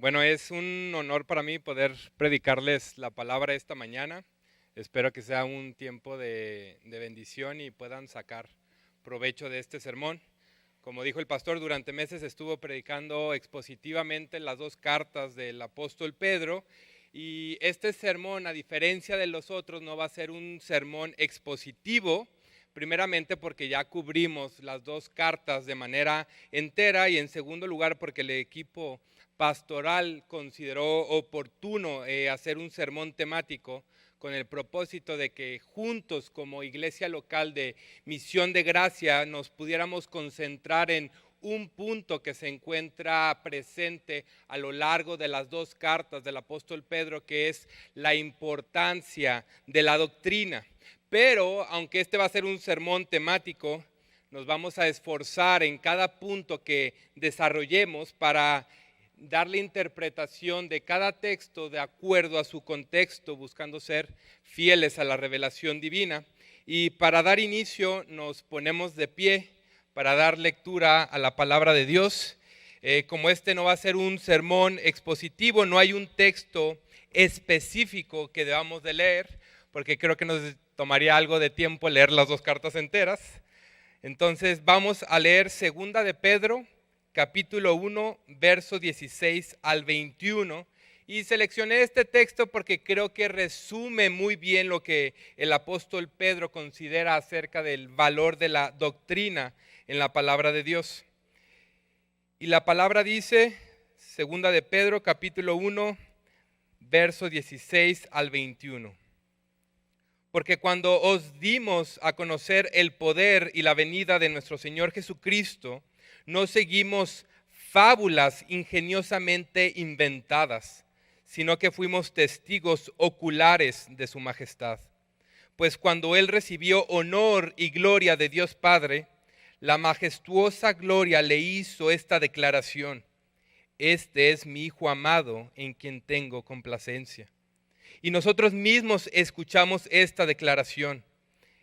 Bueno, es un honor para mí poder predicarles la palabra esta mañana. Espero que sea un tiempo de bendición y puedan sacar provecho de este sermón. Como dijo el pastor, durante meses estuvo predicando expositivamente las dos cartas del apóstol Pedro, y este sermón, a diferencia de los otros, no va a ser un sermón expositivo, primeramente porque ya cubrimos las dos cartas de manera entera, y en segundo lugar porque el equipo pastoral consideró oportuno hacer un sermón temático con el propósito de que juntos como iglesia local de Misión de Gracia nos pudiéramos concentrar en un punto que se encuentra presente a lo largo de las dos cartas del apóstol Pedro, que es la importancia de la doctrina. Pero aunque este va a ser un sermón temático, nos vamos a esforzar en cada punto que desarrollemos para darle interpretación de cada texto de acuerdo a su contexto, buscando ser fieles a la revelación divina. Y para dar inicio nos ponemos de pie para dar lectura a la palabra de Dios. Como este no va a ser un sermón expositivo, no hay un texto específico que debamos de leer, porque creo que nos tomaría algo de tiempo leer las dos cartas enteras. Entonces vamos a leer Segunda de Pedro, capítulo 1, verso 16 al 21, y seleccioné este texto porque creo que resume muy bien lo que el apóstol Pedro considera acerca del valor de la doctrina en la palabra de Dios. Y la palabra dice, Segunda de Pedro, capítulo 1, verso 16 al 21. Porque cuando os dimos a conocer el poder y la venida de nuestro Señor Jesucristo, no seguimos fábulas ingeniosamente inventadas, sino que fuimos testigos oculares de su majestad. Pues cuando Él recibió honor y gloria de Dios Padre, la majestuosa gloria le hizo esta declaración: Este es mi Hijo amado, en quien tengo complacencia. Y nosotros mismos escuchamos esta declaración,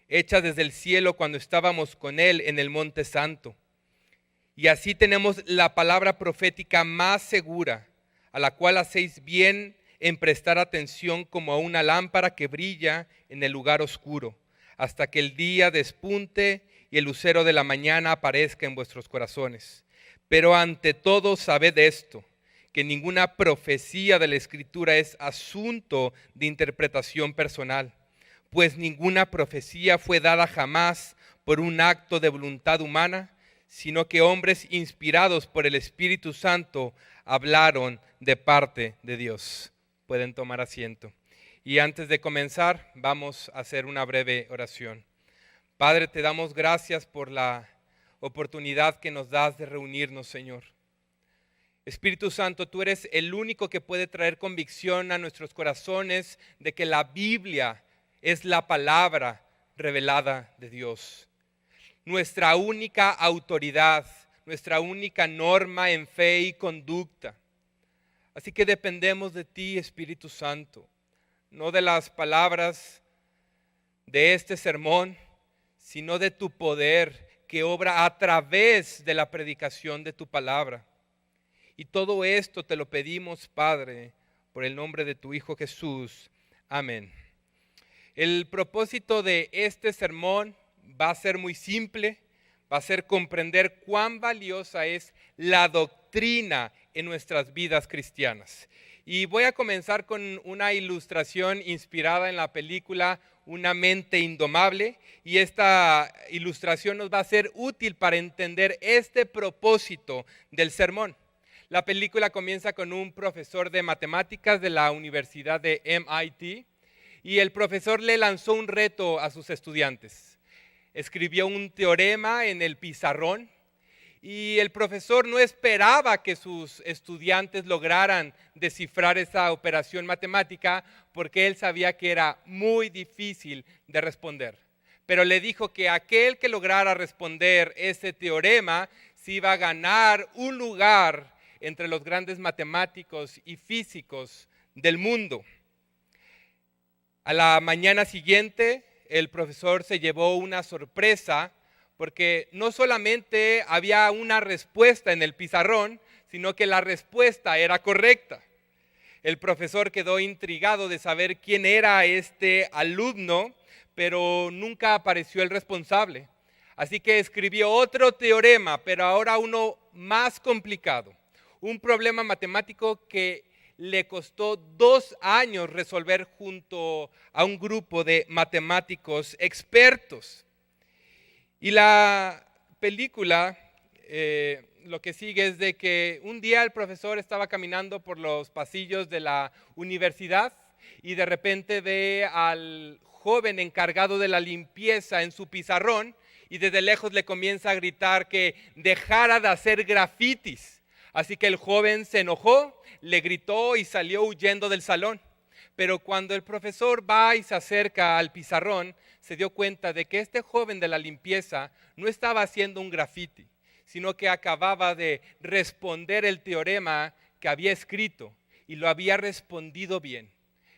hecha desde el cielo cuando estábamos con Él en el Monte Santo. Y así tenemos la palabra profética más segura, a la cual hacéis bien en prestar atención como a una lámpara que brilla en el lugar oscuro, hasta que el día despunte y el lucero de la mañana aparezca en vuestros corazones. Pero ante todo sabed esto, que ninguna profecía de la Escritura es asunto de interpretación personal, pues ninguna profecía fue dada jamás por un acto de voluntad humana, sino que hombres inspirados por el Espíritu Santo hablaron de parte de Dios. Pueden tomar asiento. Y antes de comenzar, vamos a hacer una breve oración. Padre, te damos gracias por la oportunidad que nos das de reunirnos, Señor. Espíritu Santo, tú eres el único que puede traer convicción a nuestros corazones de que la Biblia es la palabra revelada de Dios. Nuestra única autoridad, nuestra única norma en fe y conducta. Así que dependemos de ti, Espíritu Santo, no de las palabras de este sermón, sino de tu poder que obra a través de la predicación de tu palabra. Y todo esto te lo pedimos, Padre, por el nombre de tu Hijo Jesús. Amén. El propósito de este sermón va a ser muy simple, va a ser comprender cuán valiosa es la doctrina en nuestras vidas cristianas. Y voy a comenzar con una ilustración inspirada en la película Una mente indomable, y esta ilustración nos va a ser útil para entender este propósito del sermón. La película comienza con un profesor de matemáticas de la Universidad de MIT, y el profesor le lanzó un reto a sus estudiantes. Escribió un teorema en el pizarrón y el profesor no esperaba que sus estudiantes lograran descifrar esa operación matemática porque él sabía que era muy difícil de responder. Pero le dijo que aquel que lograra responder ese teorema se iba a ganar un lugar entre los grandes matemáticos y físicos del mundo. A la mañana siguiente, el profesor se llevó una sorpresa porque no solamente había una respuesta en el pizarrón, sino que la respuesta era correcta. El profesor quedó intrigado de saber quién era este alumno, pero nunca apareció el responsable. Así que escribió otro teorema, pero ahora uno más complicado. Un problema matemático que le costó 2 años resolver junto a un grupo de matemáticos expertos. Y la película, lo que sigue es de que un día el profesor estaba caminando por los pasillos de la universidad y de repente ve al joven encargado de la limpieza en su pizarrón y desde lejos le comienza a gritar que dejara de hacer grafitis. Así que el joven se enojó, le gritó y salió huyendo del salón. Pero cuando el profesor va y se acerca al pizarrón, se dio cuenta de que este joven de la limpieza no estaba haciendo un grafiti, sino que acababa de responder el teorema que había escrito y lo había respondido bien.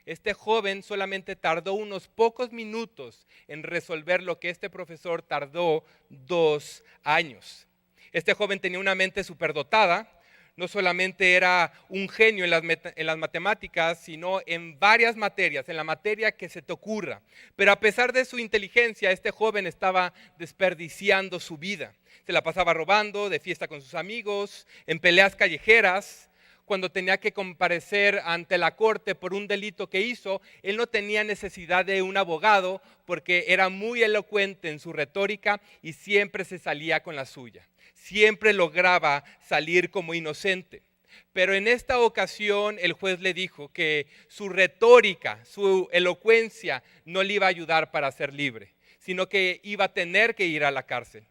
Este joven solamente tardó unos pocos minutos en resolver lo que este profesor tardó 2 años. Este joven tenía una mente superdotada. No solamente era un genio en las matemáticas, sino en varias materias, en la materia que se te ocurra. Pero a pesar de su inteligencia, este joven estaba desperdiciando su vida. Se la pasaba robando, de fiesta con sus amigos, en peleas callejeras. Cuando tenía que comparecer ante la corte por un delito que hizo, él no tenía necesidad de un abogado porque era muy elocuente en su retórica y siempre se salía con la suya. Siempre lograba salir como inocente. Pero en esta ocasión el juez le dijo que su retórica, su elocuencia no le iba a ayudar para ser libre, sino que iba a tener que ir a la cárcel.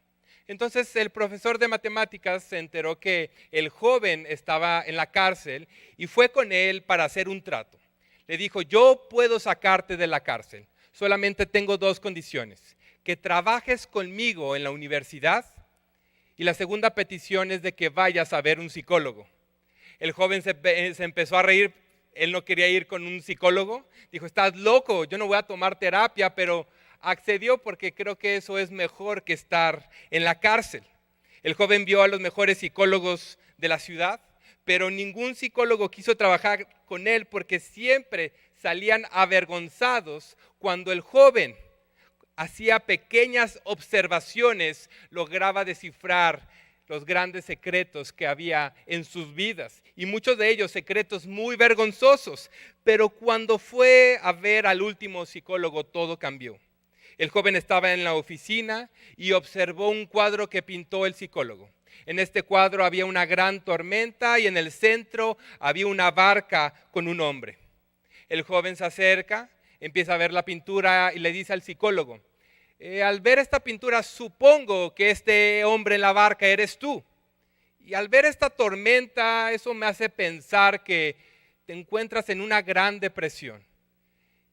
Entonces el profesor de matemáticas se enteró que el joven estaba en la cárcel y fue con él para hacer un trato. Le dijo, yo puedo sacarte de la cárcel, solamente tengo 2 condiciones: que trabajes conmigo en la universidad, y la segunda petición es de que vayas a ver un psicólogo. El joven se empezó a reír, él no quería ir con un psicólogo. Dijo, estás loco, yo no voy a tomar terapia, pero accedió porque creo que eso es mejor que estar en la cárcel. El joven vio a los mejores psicólogos de la ciudad, pero ningún psicólogo quiso trabajar con él porque siempre salían avergonzados cuando el joven hacía pequeñas observaciones, lograba descifrar los grandes secretos que había en sus vidas, y muchos de ellos secretos muy vergonzosos. Pero cuando fue a ver al último psicólogo, todo cambió. El joven estaba en la oficina y observó un cuadro que pintó el psicólogo. En este cuadro había una gran tormenta y en el centro había una barca con un hombre. El joven se acerca, empieza a ver la pintura y le dice al psicólogo, al ver esta pintura supongo que este hombre en la barca eres tú. Y al ver esta tormenta, eso me hace pensar que te encuentras en una gran depresión.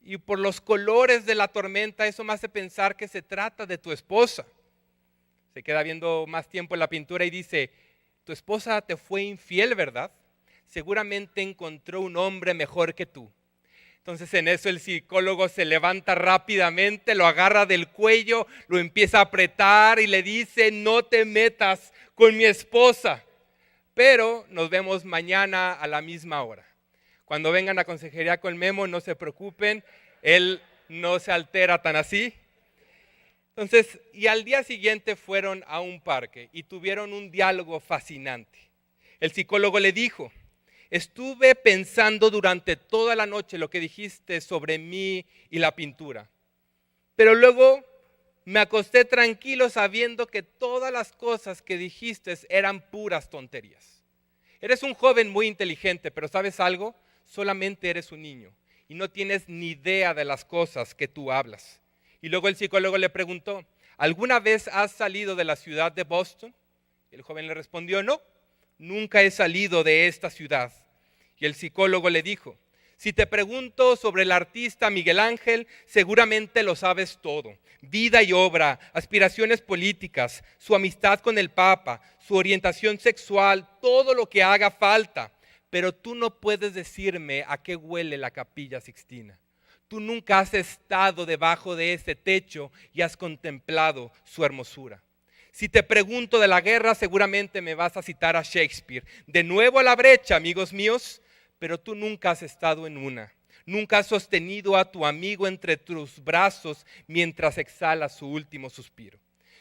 Y por los colores de la tormenta, eso me hace pensar que se trata de tu esposa. Se queda viendo más tiempo en la pintura y dice, tu esposa te fue infiel, ¿verdad? Seguramente encontró un hombre mejor que tú. Entonces en eso el psicólogo se levanta rápidamente, lo agarra del cuello, lo empieza a apretar y le dice, no te metas con mi esposa. Pero nos vemos mañana a la misma hora. Cuando vengan a consejería con Memo, no se preocupen, él no se altera tan así. Entonces, y al día siguiente fueron a un parque y tuvieron un diálogo fascinante. El psicólogo le dijo, estuve pensando durante toda la noche lo que dijiste sobre mí y la pintura, pero luego me acosté tranquilo sabiendo que todas las cosas que dijiste eran puras tonterías. Eres un joven muy inteligente, pero ¿sabes algo? Solamente eres un niño y no tienes ni idea de las cosas que tú hablas. Y luego el psicólogo le preguntó, ¿alguna vez has salido de la ciudad de Boston? El joven le respondió, no, nunca he salido de esta ciudad. Y el psicólogo le dijo, si te pregunto sobre el artista Miguel Ángel, seguramente lo sabes todo. Vida y obra, aspiraciones políticas, su amistad con el Papa, su orientación sexual, todo lo que haga falta. Pero tú no puedes decirme a qué huele la Capilla Sixtina. Tú nunca has estado debajo de ese techo y has contemplado su hermosura. Si te pregunto de la guerra, seguramente me vas a citar a Shakespeare. De nuevo a la brecha, amigos míos, pero tú nunca has estado en una. Nunca has sostenido a tu amigo entre tus brazos mientras exhala su último suspiro.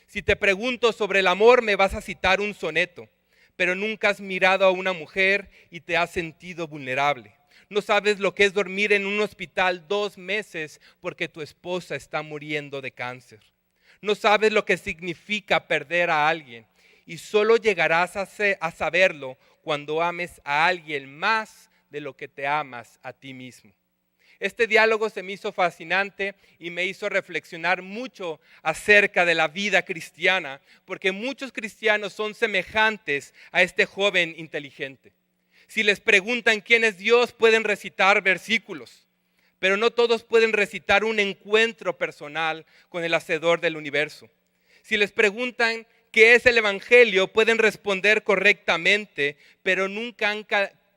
Si te pregunto sobre el amor, me vas a citar un soneto, pero nunca has mirado a una mujer y te has sentido vulnerable. No sabes lo que es dormir en un hospital 2 meses porque tu esposa está muriendo de cáncer. No sabes lo que significa perder a alguien y solo llegarás a saberlo cuando ames a alguien más de lo que te amas a ti mismo. Este diálogo se me hizo fascinante y me hizo reflexionar mucho acerca de la vida cristiana, porque muchos cristianos son semejantes a este joven inteligente. Si les preguntan quién es Dios, pueden recitar versículos, pero no todos pueden recitar un encuentro personal con el Hacedor del universo. Si les preguntan qué es el Evangelio, pueden responder correctamente, pero nunca han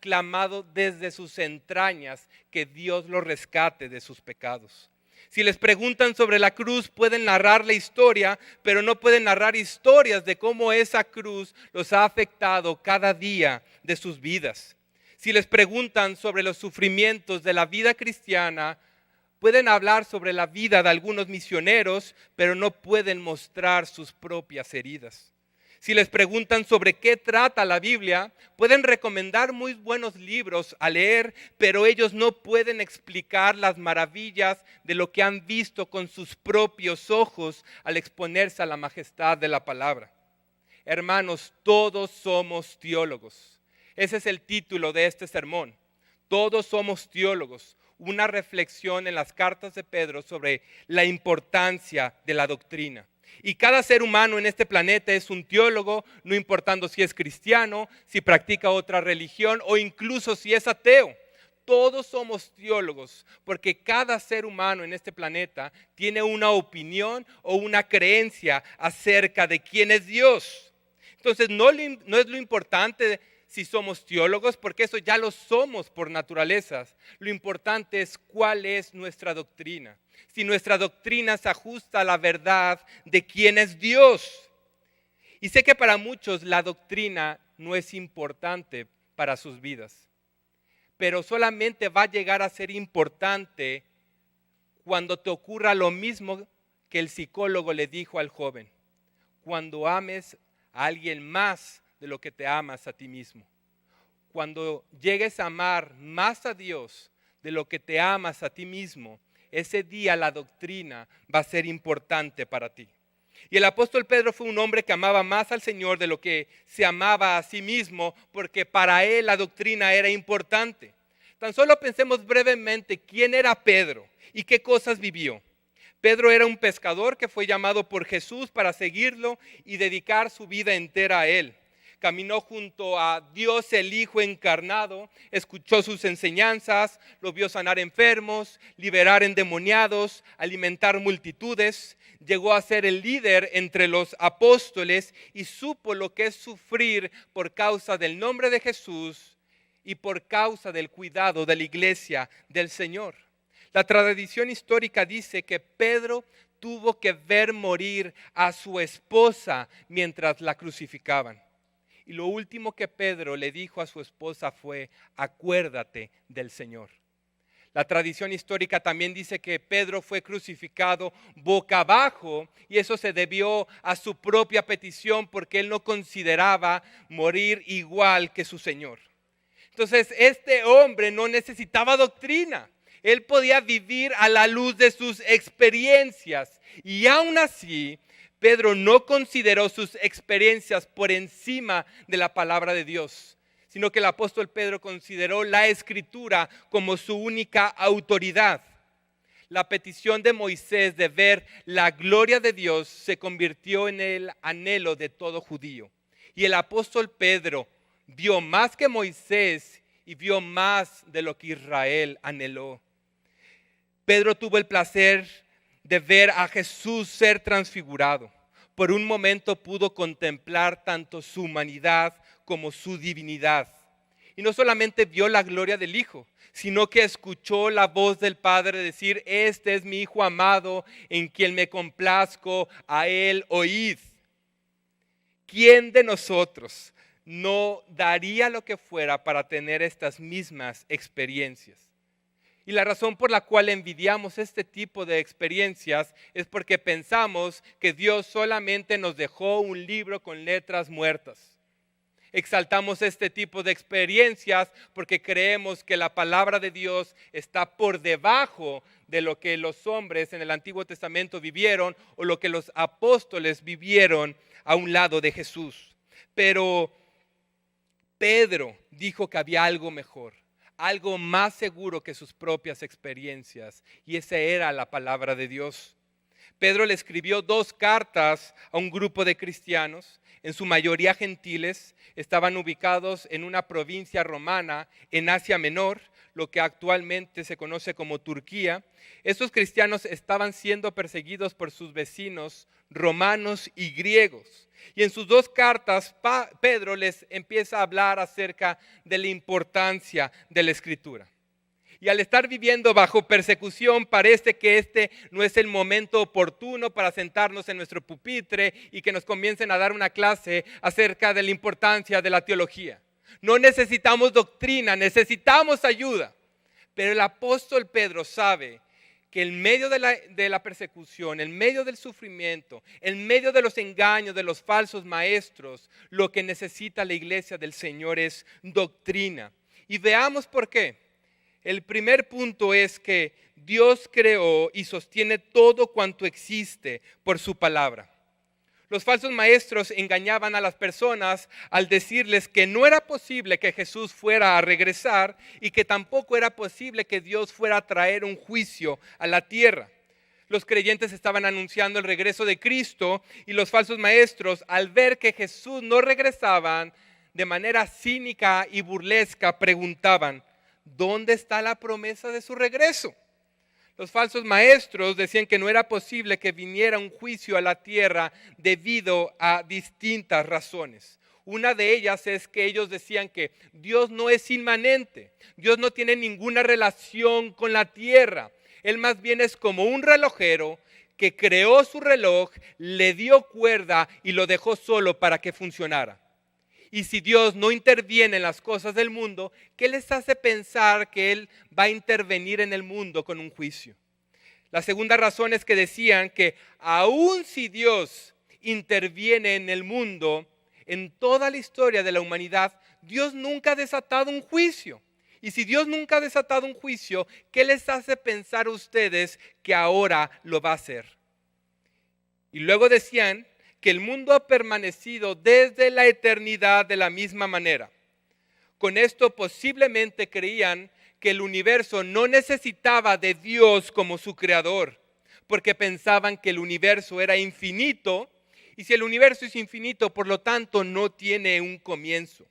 clamado desde sus entrañas que Dios los rescate de sus pecados. Si les preguntan sobre la cruz, pueden narrar la historia, pero no pueden narrar historias de cómo esa cruz los ha afectado cada día de sus vidas. Si les preguntan sobre los sufrimientos de la vida cristiana, pueden hablar sobre la vida de algunos misioneros, pero no pueden mostrar sus propias heridas. Si les preguntan sobre qué trata la Biblia, pueden recomendar muy buenos libros a leer, pero ellos no pueden explicar las maravillas de lo que han visto con sus propios ojos al exponerse a la majestad de la palabra. Hermanos, todos somos teólogos. Ese es el título de este sermón. Todos somos teólogos. Una reflexión en las cartas de Pedro sobre la importancia de la doctrina. Y cada ser humano en este planeta es un teólogo, no importando si es cristiano, si practica otra religión o incluso si es ateo. Todos somos teólogos porque cada ser humano en este planeta tiene una opinión o una creencia acerca de quién es Dios. Entonces no es lo importante si somos teólogos, porque eso ya lo somos por naturaleza. Lo importante es cuál es nuestra doctrina. Si nuestra doctrina se ajusta a la verdad de quién es Dios. Y sé que para muchos la doctrina no es importante para sus vidas, pero solamente va a llegar a ser importante cuando te ocurra lo mismo que el psicólogo le dijo al joven: cuando ames a alguien más de lo que te amas a ti mismo. Cuando llegues a amar más a Dios de lo que te amas a ti mismo, ese día la doctrina va a ser importante para ti. Y el apóstol Pedro fue un hombre que amaba más al Señor de lo que se amaba a sí mismo, porque para él la doctrina era importante. Tan solo pensemos brevemente quién era Pedro y qué cosas vivió. Pedro era un pescador que fue llamado por Jesús para seguirlo y dedicar su vida entera a él. Caminó junto a Dios el Hijo encarnado, escuchó sus enseñanzas, lo vio sanar enfermos, liberar endemoniados, alimentar multitudes. Llegó a ser el líder entre los apóstoles y supo lo que es sufrir por causa del nombre de Jesús y por causa del cuidado de la iglesia del Señor. La tradición histórica dice que Pedro tuvo que ver morir a su esposa mientras la crucificaban. Y lo último que Pedro le dijo a su esposa fue: acuérdate del Señor. La tradición histórica también dice que Pedro fue crucificado boca abajo, y eso se debió a su propia petición porque él no consideraba morir igual que su Señor. Entonces este hombre no necesitaba doctrina. Él podía vivir a la luz de sus experiencias, y aún así Pedro no consideró sus experiencias por encima de la palabra de Dios, sino que el apóstol Pedro consideró la Escritura como su única autoridad. La petición de Moisés de ver la gloria de Dios se convirtió en el anhelo de todo judío. Y el apóstol Pedro vio más que Moisés y vio más de lo que Israel anheló. Pedro tuvo el placer de ver a Jesús ser transfigurado. Por un momento pudo contemplar tanto su humanidad como su divinidad. Y no solamente vio la gloria del Hijo, sino que escuchó la voz del Padre decir: este es mi Hijo amado, en quien me complazco, a él oíd. ¿quién de nosotros no daría lo que fuera para tener estas mismas experiencias? Y la razón por la cual envidiamos este tipo de experiencias es porque pensamos que Dios solamente nos dejó un libro con letras muertas. Exaltamos este tipo de experiencias porque creemos que la palabra de Dios está por debajo de lo que los hombres en el Antiguo Testamento vivieron o lo que los apóstoles vivieron a un lado de Jesús. Pero Pedro dijo que había algo mejor, algo más seguro que sus propias experiencias, y esa era la palabra de Dios. Pedro le escribió 2 cartas a un grupo de cristianos, en su mayoría gentiles, estaban ubicados en una provincia romana en Asia Menor, lo que actualmente se conoce como Turquía. Estos cristianos estaban siendo perseguidos por sus vecinos romanos y griegos. Y en sus 2 cartas, Pedro les empieza a hablar acerca de la importancia de la Escritura. Y al estar viviendo bajo persecución, parece que este no es el momento oportuno para sentarnos en nuestro pupitre y que nos comiencen a dar una clase acerca de la importancia de la teología. No necesitamos doctrina, necesitamos ayuda. Pero el apóstol Pedro sabe que en medio de la persecución, en medio del sufrimiento, en medio de los engaños de los falsos maestros, lo que necesita la iglesia del Señor es doctrina. Y veamos por qué. El primer punto es que Dios creó y sostiene todo cuanto existe por su palabra. Los falsos maestros engañaban a las personas al decirles que no era posible que Jesús fuera a regresar y que tampoco era posible que Dios fuera a traer un juicio a la tierra. Los creyentes estaban anunciando el regreso de Cristo y los falsos maestros, al ver que Jesús no regresaba, de manera cínica y burlesca preguntaban: ¿dónde está la promesa de su regreso? Los falsos maestros decían que no era posible que viniera un juicio a la tierra debido a distintas razones. Una de ellas es que ellos decían que Dios no es inmanente, Dios no tiene ninguna relación con la tierra. Él más bien es como un relojero que creó su reloj, le dio cuerda y lo dejó solo para que funcionara. Y si Dios no interviene en las cosas del mundo, ¿qué les hace pensar que Él va a intervenir en el mundo con un juicio? La segunda razón es que decían que aun si Dios interviene en el mundo, en toda la historia de la humanidad, Dios nunca ha desatado un juicio. Y si Dios nunca ha desatado un juicio, ¿qué les hace pensar a ustedes que ahora lo va a hacer? Y luego decían que el mundo ha permanecido desde la eternidad de la misma manera. Con esto posiblemente creían que el universo no necesitaba de Dios como su creador, porque pensaban que el universo era infinito, y si el universo es infinito, por lo tanto no tiene un comienzo.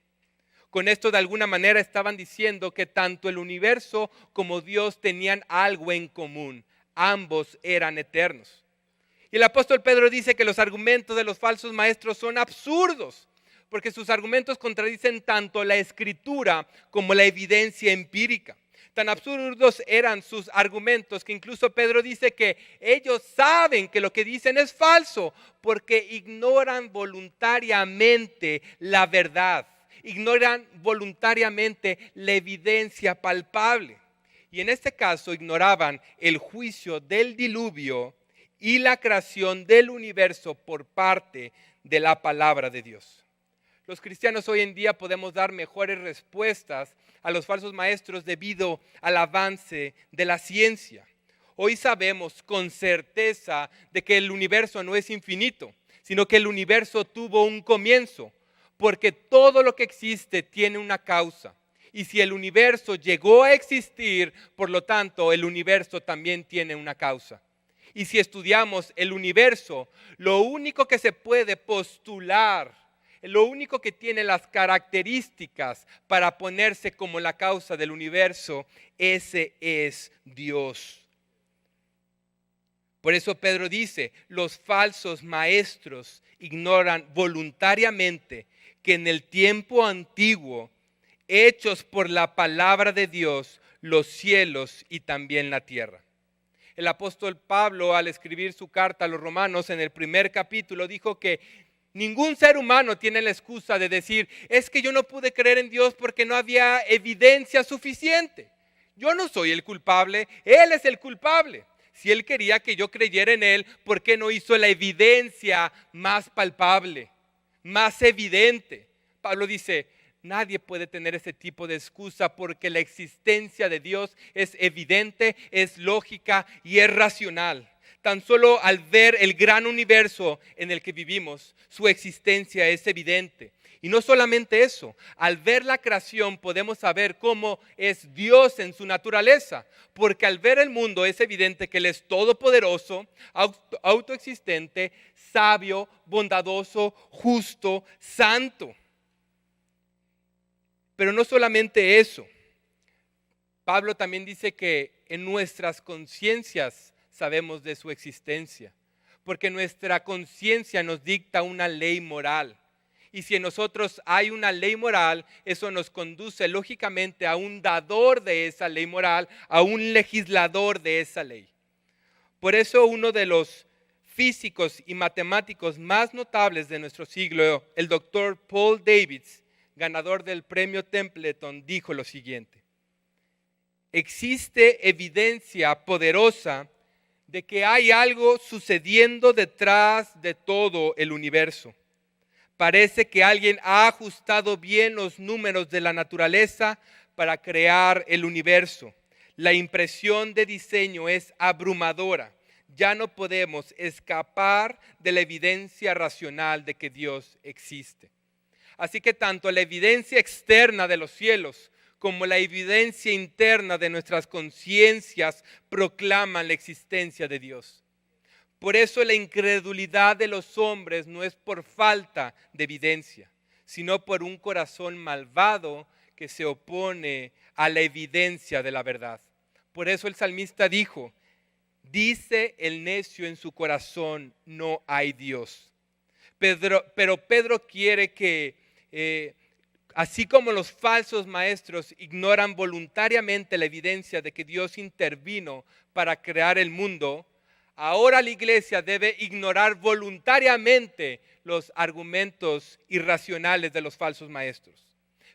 Con esto de alguna manera estaban diciendo que tanto el universo como Dios tenían algo en común. Ambos eran eternos. Y el apóstol Pedro dice que los argumentos de los falsos maestros son absurdos, porque sus argumentos contradicen tanto la escritura como la evidencia empírica. Tan absurdos eran sus argumentos que incluso Pedro dice que ellos saben que lo que dicen es falso, porque ignoran voluntariamente la verdad, ignoran voluntariamente la evidencia palpable. Y en este caso ignoraban el juicio del diluvio y la creación del universo por parte de la palabra de Dios. Los cristianos hoy en día podemos dar mejores respuestas a los falsos maestros debido al avance de la ciencia. Hoy sabemos con certeza de que el universo no es infinito, sino que el universo tuvo un comienzo, porque todo lo que existe tiene una causa. Y si el universo llegó a existir, por lo tanto, el universo también tiene una causa. Y si estudiamos el universo, lo único que se puede postular, lo único que tiene las características para ponerse como la causa del universo, ese es Dios. Por eso Pedro dice, los falsos maestros ignoran voluntariamente que en el tiempo antiguo, hechos por la palabra de Dios, los cielos y también la tierra. El apóstol Pablo, al escribir su carta a los romanos en el primer capítulo, dijo que Ningún ser humano tiene la excusa de decir, es que yo no pude creer en Dios porque no había evidencia suficiente. Yo no soy el culpable, Él es el culpable. Si Él quería que yo creyera en Él, ¿por qué no hizo la evidencia más palpable, más evidente? Pablo dice, nadie puede tener ese tipo de excusa porque la existencia de Dios es evidente, es lógica y es racional. Tan solo al ver el gran universo en el que vivimos, su existencia es evidente. Y no solamente eso, al ver la creación podemos saber cómo es Dios en su naturaleza. Porque al ver el mundo es evidente que Él es todopoderoso, autoexistente, sabio, bondadoso, justo, santo. Pero no solamente eso. Pablo también dice que en nuestras conciencias sabemos de su existencia, porque nuestra conciencia nos dicta una ley moral. Y si en nosotros hay una ley moral, eso nos conduce lógicamente a un dador de esa ley moral, a un legislador de esa ley. Por eso uno de los físicos y matemáticos más notables de nuestro siglo, el doctor Paul Davies, ganador del premio Templeton, dijo lo siguiente: existe evidencia poderosa de que hay algo sucediendo detrás de todo el universo. Parece que alguien ha ajustado bien los números de la naturaleza para crear el universo. La impresión de diseño es abrumadora. Ya no podemos escapar de la evidencia racional de que Dios existe. Así que tanto la evidencia externa de los cielos como la evidencia interna de nuestras conciencias proclaman la existencia de Dios. Por eso la incredulidad de los hombres no es por falta de evidencia, sino por un corazón malvado que se opone a la evidencia de la verdad. Por eso el salmista dijo, dice el necio en su corazón, no hay Dios. Pero Pedro quiere que así como los falsos maestros ignoran voluntariamente la evidencia de que Dios intervino para crear el mundo, ahora la iglesia debe ignorar voluntariamente los argumentos irracionales de los falsos maestros.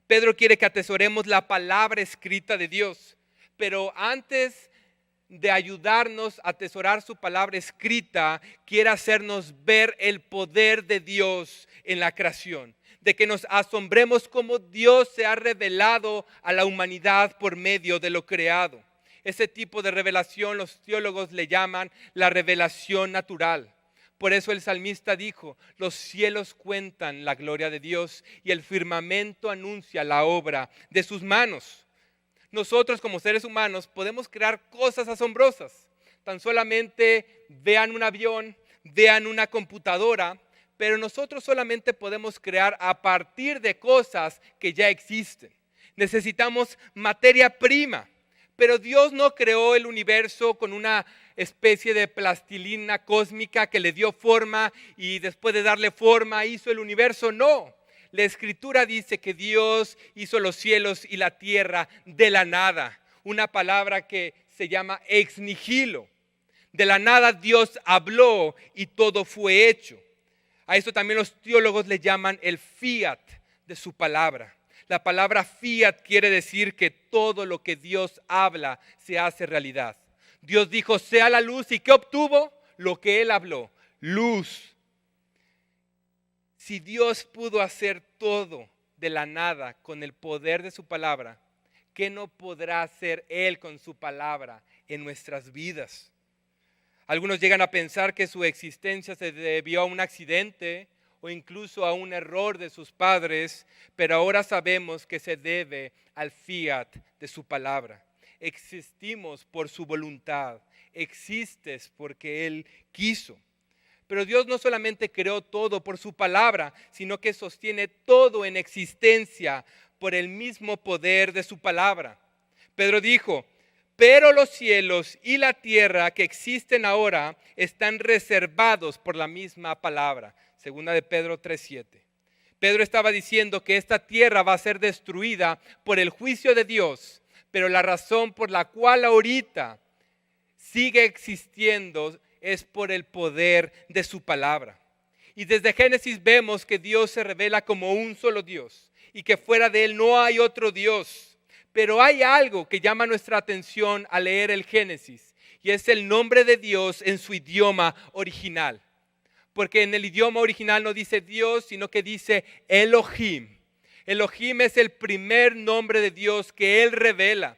Pedro quiere que atesoremos la palabra escrita de Dios, pero antes de ayudarnos a atesorar su palabra escrita, quiere hacernos ver el poder de Dios en la creación, de que nos asombremos cómo Dios se ha revelado a la humanidad por medio de lo creado. Ese tipo de revelación los teólogos le llaman la revelación natural. Por eso el salmista dijo, los cielos cuentan la gloria de Dios y el firmamento anuncia la obra de sus manos. Nosotros como seres humanos podemos crear cosas asombrosas. Tan solamente vean un avión, vean una computadora, pero nosotros solamente podemos crear a partir de cosas que ya existen. Necesitamos materia prima, pero Dios no creó el universo con una especie de plastilina cósmica que le dio forma y después de darle forma hizo el universo. No, la Escritura dice que Dios hizo los cielos y la tierra de la nada, una palabra que se llama ex nihilo. De la nada Dios habló y todo fue hecho. A esto también los teólogos le llaman el fiat de su palabra. La palabra fiat quiere decir que todo lo que Dios habla se hace realidad. Dios dijo, sea la luz, ¿y qué obtuvo? Lo que Él habló, luz. Si Dios pudo hacer todo de la nada con el poder de su palabra, ¿qué no podrá hacer Él con su palabra en nuestras vidas? Algunos llegan a pensar que su existencia se debió a un accidente o incluso a un error de sus padres, pero ahora sabemos que se debe al fiat de su palabra. Existimos por su voluntad, existes porque Él quiso. Pero Dios no solamente creó todo por su palabra, sino que sostiene todo en existencia por el mismo poder de su palabra. Pedro dijo, pero los cielos y la tierra que existen ahora están reservados por la misma palabra. Segunda de Pedro 3:7. Pedro estaba diciendo que esta tierra va a ser destruida por el juicio de Dios, pero la razón por la cual ahorita sigue existiendo es por el poder de su palabra. Y desde Génesis vemos que Dios se revela como un solo Dios y que fuera de Él no hay otro Dios. Pero hay algo que llama nuestra atención al leer el Génesis y es el nombre de Dios en su idioma original. Porque en el idioma original no dice Dios, sino que dice Elohim. Elohim es el primer nombre de Dios que Él revela.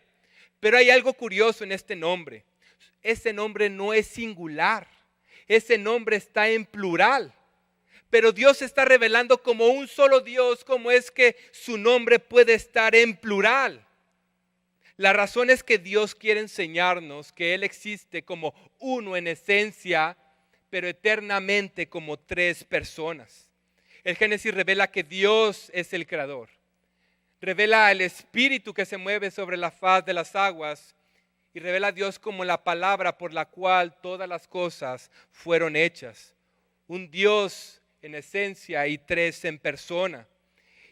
Pero hay algo curioso en este nombre. Ese nombre no es singular. Ese nombre está en plural. Pero Dios está revelando como un solo Dios, cómo es que su nombre puede estar en plural. La razón es que Dios quiere enseñarnos que Él existe como uno en esencia, pero eternamente como tres personas. El Génesis revela que Dios es el creador. Revela el espíritu que se mueve sobre la faz de las aguas y revela a Dios como la palabra por la cual todas las cosas fueron hechas. Un Dios en esencia y tres en persona.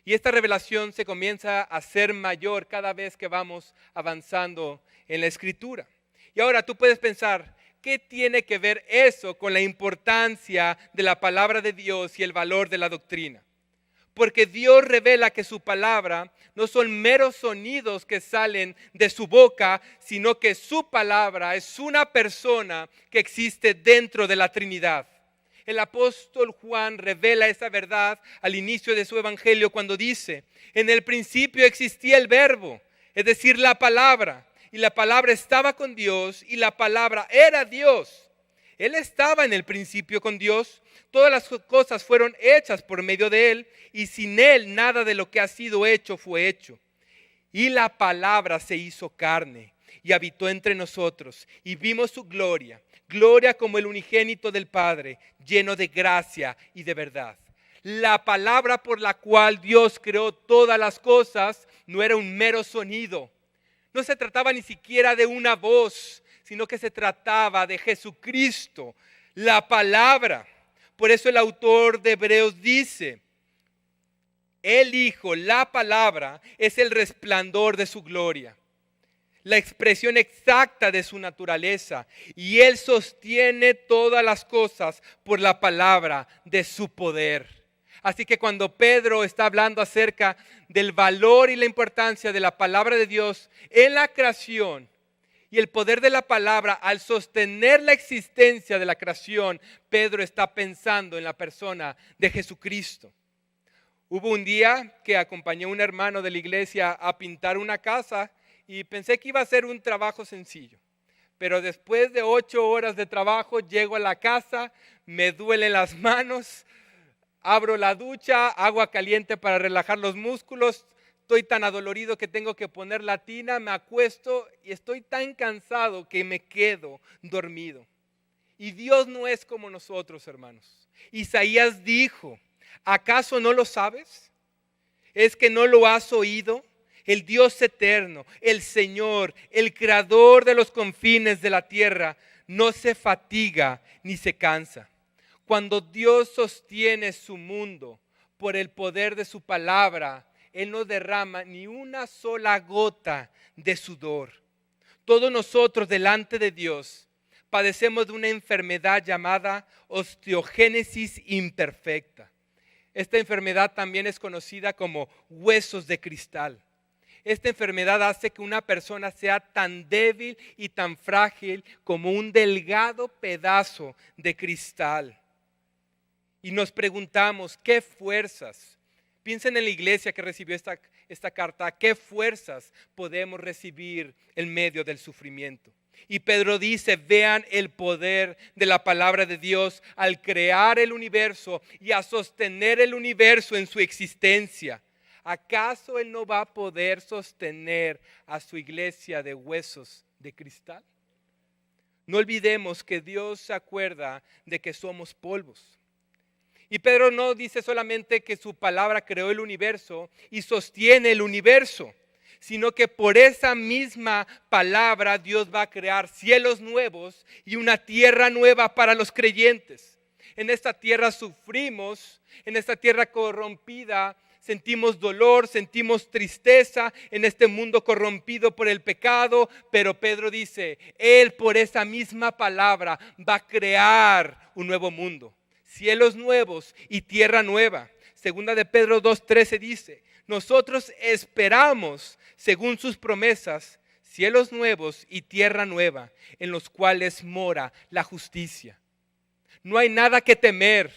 Y esta revelación se comienza a ser mayor cada vez que vamos avanzando en la Escritura. Y ahora tú puedes pensar, ¿qué tiene que ver eso con la importancia de la palabra de Dios y el valor de la doctrina? Porque Dios revela que su palabra no son meros sonidos que salen de su boca, sino que su palabra es una persona que existe dentro de la Trinidad. El apóstol Juan revela esa verdad al inicio de su evangelio cuando dice, en el principio existía el verbo, es decir, la palabra, y la palabra estaba con Dios y la palabra era Dios. Él estaba en el principio con Dios, todas las cosas fueron hechas por medio de Él y sin Él nada de lo que ha sido hecho fue hecho. Y la palabra se hizo carne y habitó entre nosotros y vimos su gloria. Gloria como el unigénito del Padre, lleno de gracia y de verdad. La palabra por la cual Dios creó todas las cosas no era un mero sonido. No se trataba ni siquiera de una voz, sino que se trataba de Jesucristo, la palabra. Por eso el autor de Hebreos dice, el Hijo, la palabra, es el resplandor de su gloria, la expresión exacta de su naturaleza, y Él sostiene todas las cosas por la palabra de su poder. Así que cuando Pedro está hablando acerca del valor y la importancia de la palabra de Dios en la creación y el poder de la palabra al sostener la existencia de la creación, Pedro está pensando en la persona de Jesucristo. Hubo un día que acompañé a un hermano de la iglesia a pintar una casa y pensé que iba a ser un trabajo sencillo. Pero después de 8 horas de trabajo llego a la casa, me duelen las manos, abro la ducha, agua caliente para relajar los músculos, estoy tan adolorido que tengo que poner la tina, me acuesto y estoy tan cansado que me quedo dormido. Y Dios no es como nosotros, hermanos. Isaías dijo, ¿acaso no lo sabes? ¿Es que no lo has oído? El Dios eterno, el Señor, el creador de los confines de la tierra, no se fatiga ni se cansa. Cuando Dios sostiene su mundo por el poder de su palabra, Él no derrama ni una sola gota de sudor. Todos nosotros delante de Dios padecemos de una enfermedad llamada osteogénesis imperfecta. Esta enfermedad también es conocida como huesos de cristal. Esta enfermedad hace que una persona sea tan débil y tan frágil como un delgado pedazo de cristal. Y nos preguntamos, ¿qué fuerzas? Piensen en la iglesia que recibió esta carta, ¿qué fuerzas podemos recibir en medio del sufrimiento? Y Pedro dice, vean el poder de la palabra de Dios al crear el universo y a sostener el universo en su existencia. ¿Acaso Él no va a poder sostener a su iglesia de huesos de cristal? No olvidemos que Dios se acuerda de que somos polvos. Y Pedro no dice solamente que su palabra creó el universo y sostiene el universo, sino que por esa misma palabra Dios va a crear cielos nuevos y una tierra nueva para los creyentes. En esta tierra sufrimos, en esta tierra corrompida, sentimos dolor, sentimos tristeza en este mundo corrompido por el pecado, pero Pedro dice, Él por esa misma palabra va a crear un nuevo mundo. cielos nuevos y tierra nueva. Segunda de Pedro 2:13 dice, nosotros esperamos, según sus promesas, cielos nuevos y tierra nueva, en los cuales mora la justicia. No hay nada que temer,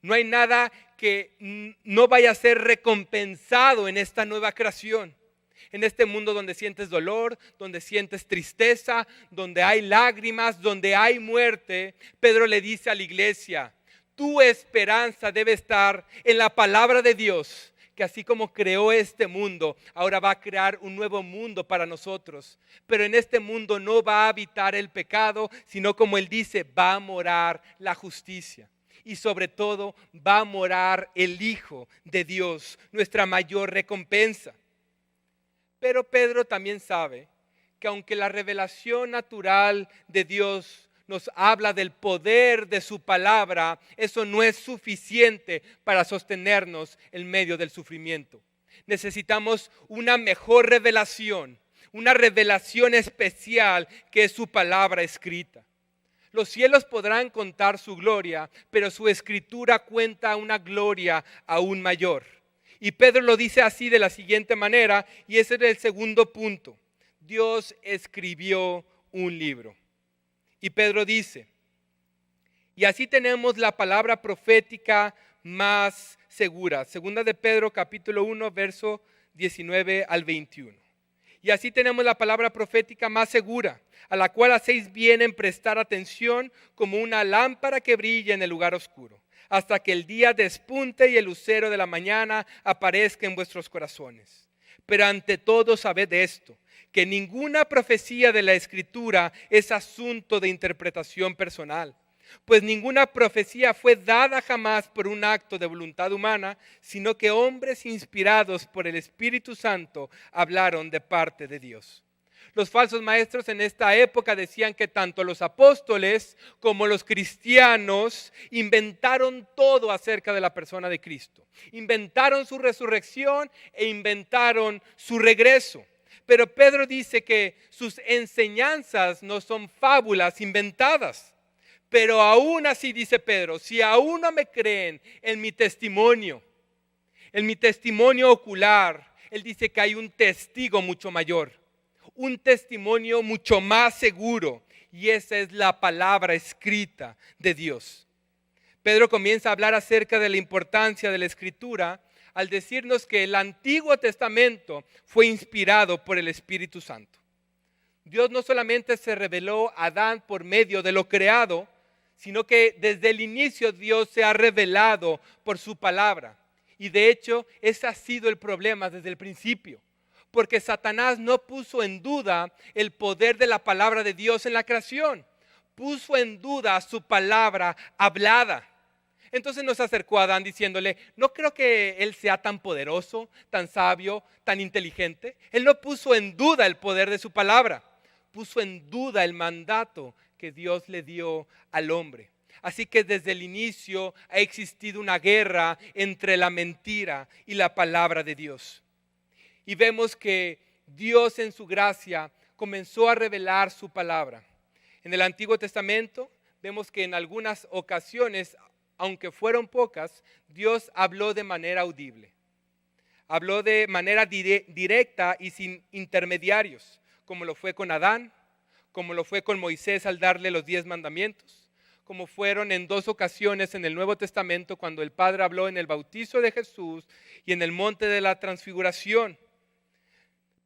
no hay nada que no vaya a ser recompensado en esta nueva creación. En este mundo donde sientes dolor, donde sientes tristeza, donde hay lágrimas, donde hay muerte, Pedro le dice a la iglesia, tu esperanza debe estar en la palabra de Dios, que así como creó este mundo, ahora va a crear un nuevo mundo para nosotros. Pero en este mundo no va a habitar el pecado, sino como él dice, va a morar la justicia. Y sobre todo va a morar el Hijo de Dios, nuestra mayor recompensa. Pero Pedro también sabe que aunque la revelación natural de Dios nos habla del poder de su palabra, eso no es suficiente para sostenernos en medio del sufrimiento. Necesitamos una mejor revelación, una revelación especial que es su palabra escrita. Los cielos podrán contar su gloria, pero su escritura cuenta una gloria aún mayor. Y Pedro lo dice así de la siguiente manera, y ese es el segundo punto. Dios escribió un libro. Y Pedro dice, y así tenemos la palabra profética más segura. Segunda de Pedro capítulo 1, verso 19 al 21. Y así tenemos la palabra profética más segura, a la cual hacéis bien en prestar atención como una lámpara que brilla en el lugar oscuro, hasta que el día despunte y el lucero de la mañana aparezca en vuestros corazones. Pero ante todo sabed esto, que ninguna profecía de la Escritura es asunto de interpretación personal, pues ninguna profecía fue dada jamás por un acto de voluntad humana, sino que hombres inspirados por el Espíritu Santo hablaron de parte de Dios. Los falsos maestros en esta época decían que tanto los apóstoles como los cristianos inventaron todo acerca de la persona de Cristo. Inventaron su resurrección e inventaron su regreso. Pero Pedro dice que sus enseñanzas no son fábulas inventadas. Pero aún así, dice Pedro, si aún no me creen en mi testimonio ocular, él dice que hay un testigo mucho mayor, un testimonio mucho más seguro, y esa es la palabra escrita de Dios. Pedro comienza a hablar acerca de la importancia de la Escritura al decirnos que el Antiguo Testamento fue inspirado por el Espíritu Santo. Dios no solamente se reveló a Adán por medio de lo creado, sino que desde el inicio Dios se ha revelado por su palabra. Y de hecho, ese ha sido el problema desde el principio. Porque Satanás no puso en duda el poder de la palabra de Dios en la creación. Puso en duda su palabra hablada. Entonces nos acercó a Adán diciéndole, no creo que él sea tan poderoso, tan sabio, tan inteligente. Él no puso en duda el poder de su palabra. Puso en duda el mandato que Dios le dio al hombre. Así que desde el inicio ha existido una guerra entre la mentira y la palabra de Dios. Y vemos que Dios en su gracia comenzó a revelar su palabra. En el Antiguo Testamento vemos que en algunas ocasiones, aunque fueron pocas, Dios habló de manera audible. Habló de manera directa y sin intermediarios, como lo fue con Adán, como lo fue con Moisés al darle los 10 mandamientos, como fueron en 2 ocasiones en el Nuevo Testamento cuando el Padre habló en el bautizo de Jesús y en el monte de la transfiguración.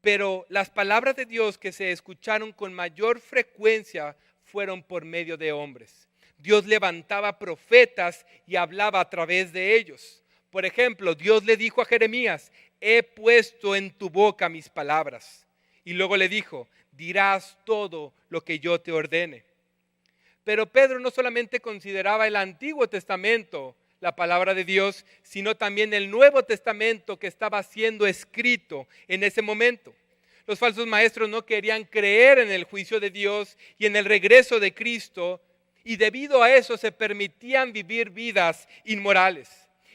Pero las palabras de Dios que se escucharon con mayor frecuencia fueron por medio de hombres. Dios levantaba profetas y hablaba a través de ellos. Por ejemplo, Dios le dijo a Jeremías, he puesto en tu boca mis palabras. Y luego le dijo, dirás todo lo que yo te ordene. Pero Pedro no solamente consideraba el Antiguo Testamento la palabra de Dios, sino también el Nuevo Testamento que estaba siendo escrito en ese momento. Los falsos maestros no querían creer en el juicio de Dios y en el regreso de Cristo, y debido a eso se permitían vivir vidas inmorales.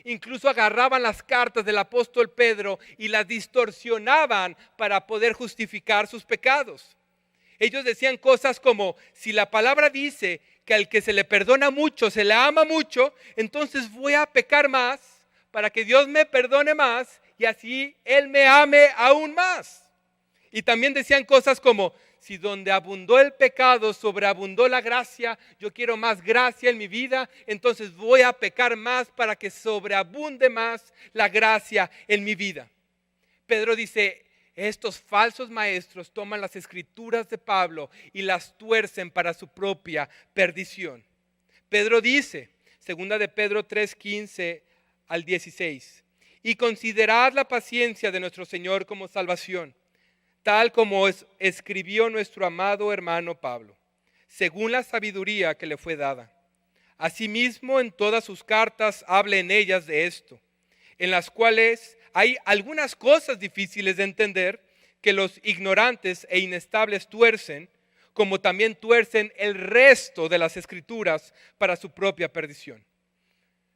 Incluso agarraban las cartas del apóstol Pedro y las distorsionaban para poder justificar sus pecados. Ellos decían cosas como, si la palabra dice que al que se le perdona mucho, se le ama mucho, entonces voy a pecar más para que Dios me perdone más y así Él me ame aún más. Y también decían cosas como, si donde abundó el pecado, sobreabundó la gracia, yo quiero más gracia en mi vida, entonces voy a pecar más para que sobreabunde más la gracia en mi vida. Pedro dice, estos falsos maestros toman las escrituras de Pablo y las tuercen para su propia perdición. Pedro dice, 2 de Pedro 3:15 al 16, y considerad la paciencia de nuestro Señor como salvación, tal como escribió nuestro amado hermano Pablo, según la sabiduría que le fue dada. Asimismo, en todas sus cartas habla en ellas de esto, en las cuales hay algunas cosas difíciles de entender que los ignorantes e inestables tuercen, como también tuercen el resto de las escrituras para su propia perdición.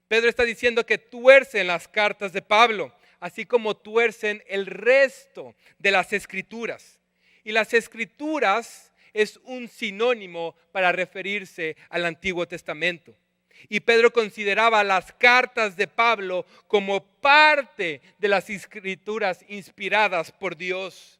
Pedro está diciendo que tuercen las cartas de Pablo, así como tuercen el resto de las escrituras. Y las escrituras es un sinónimo para referirse al Antiguo Testamento. Y Pedro consideraba las cartas de Pablo como parte de las escrituras inspiradas por Dios.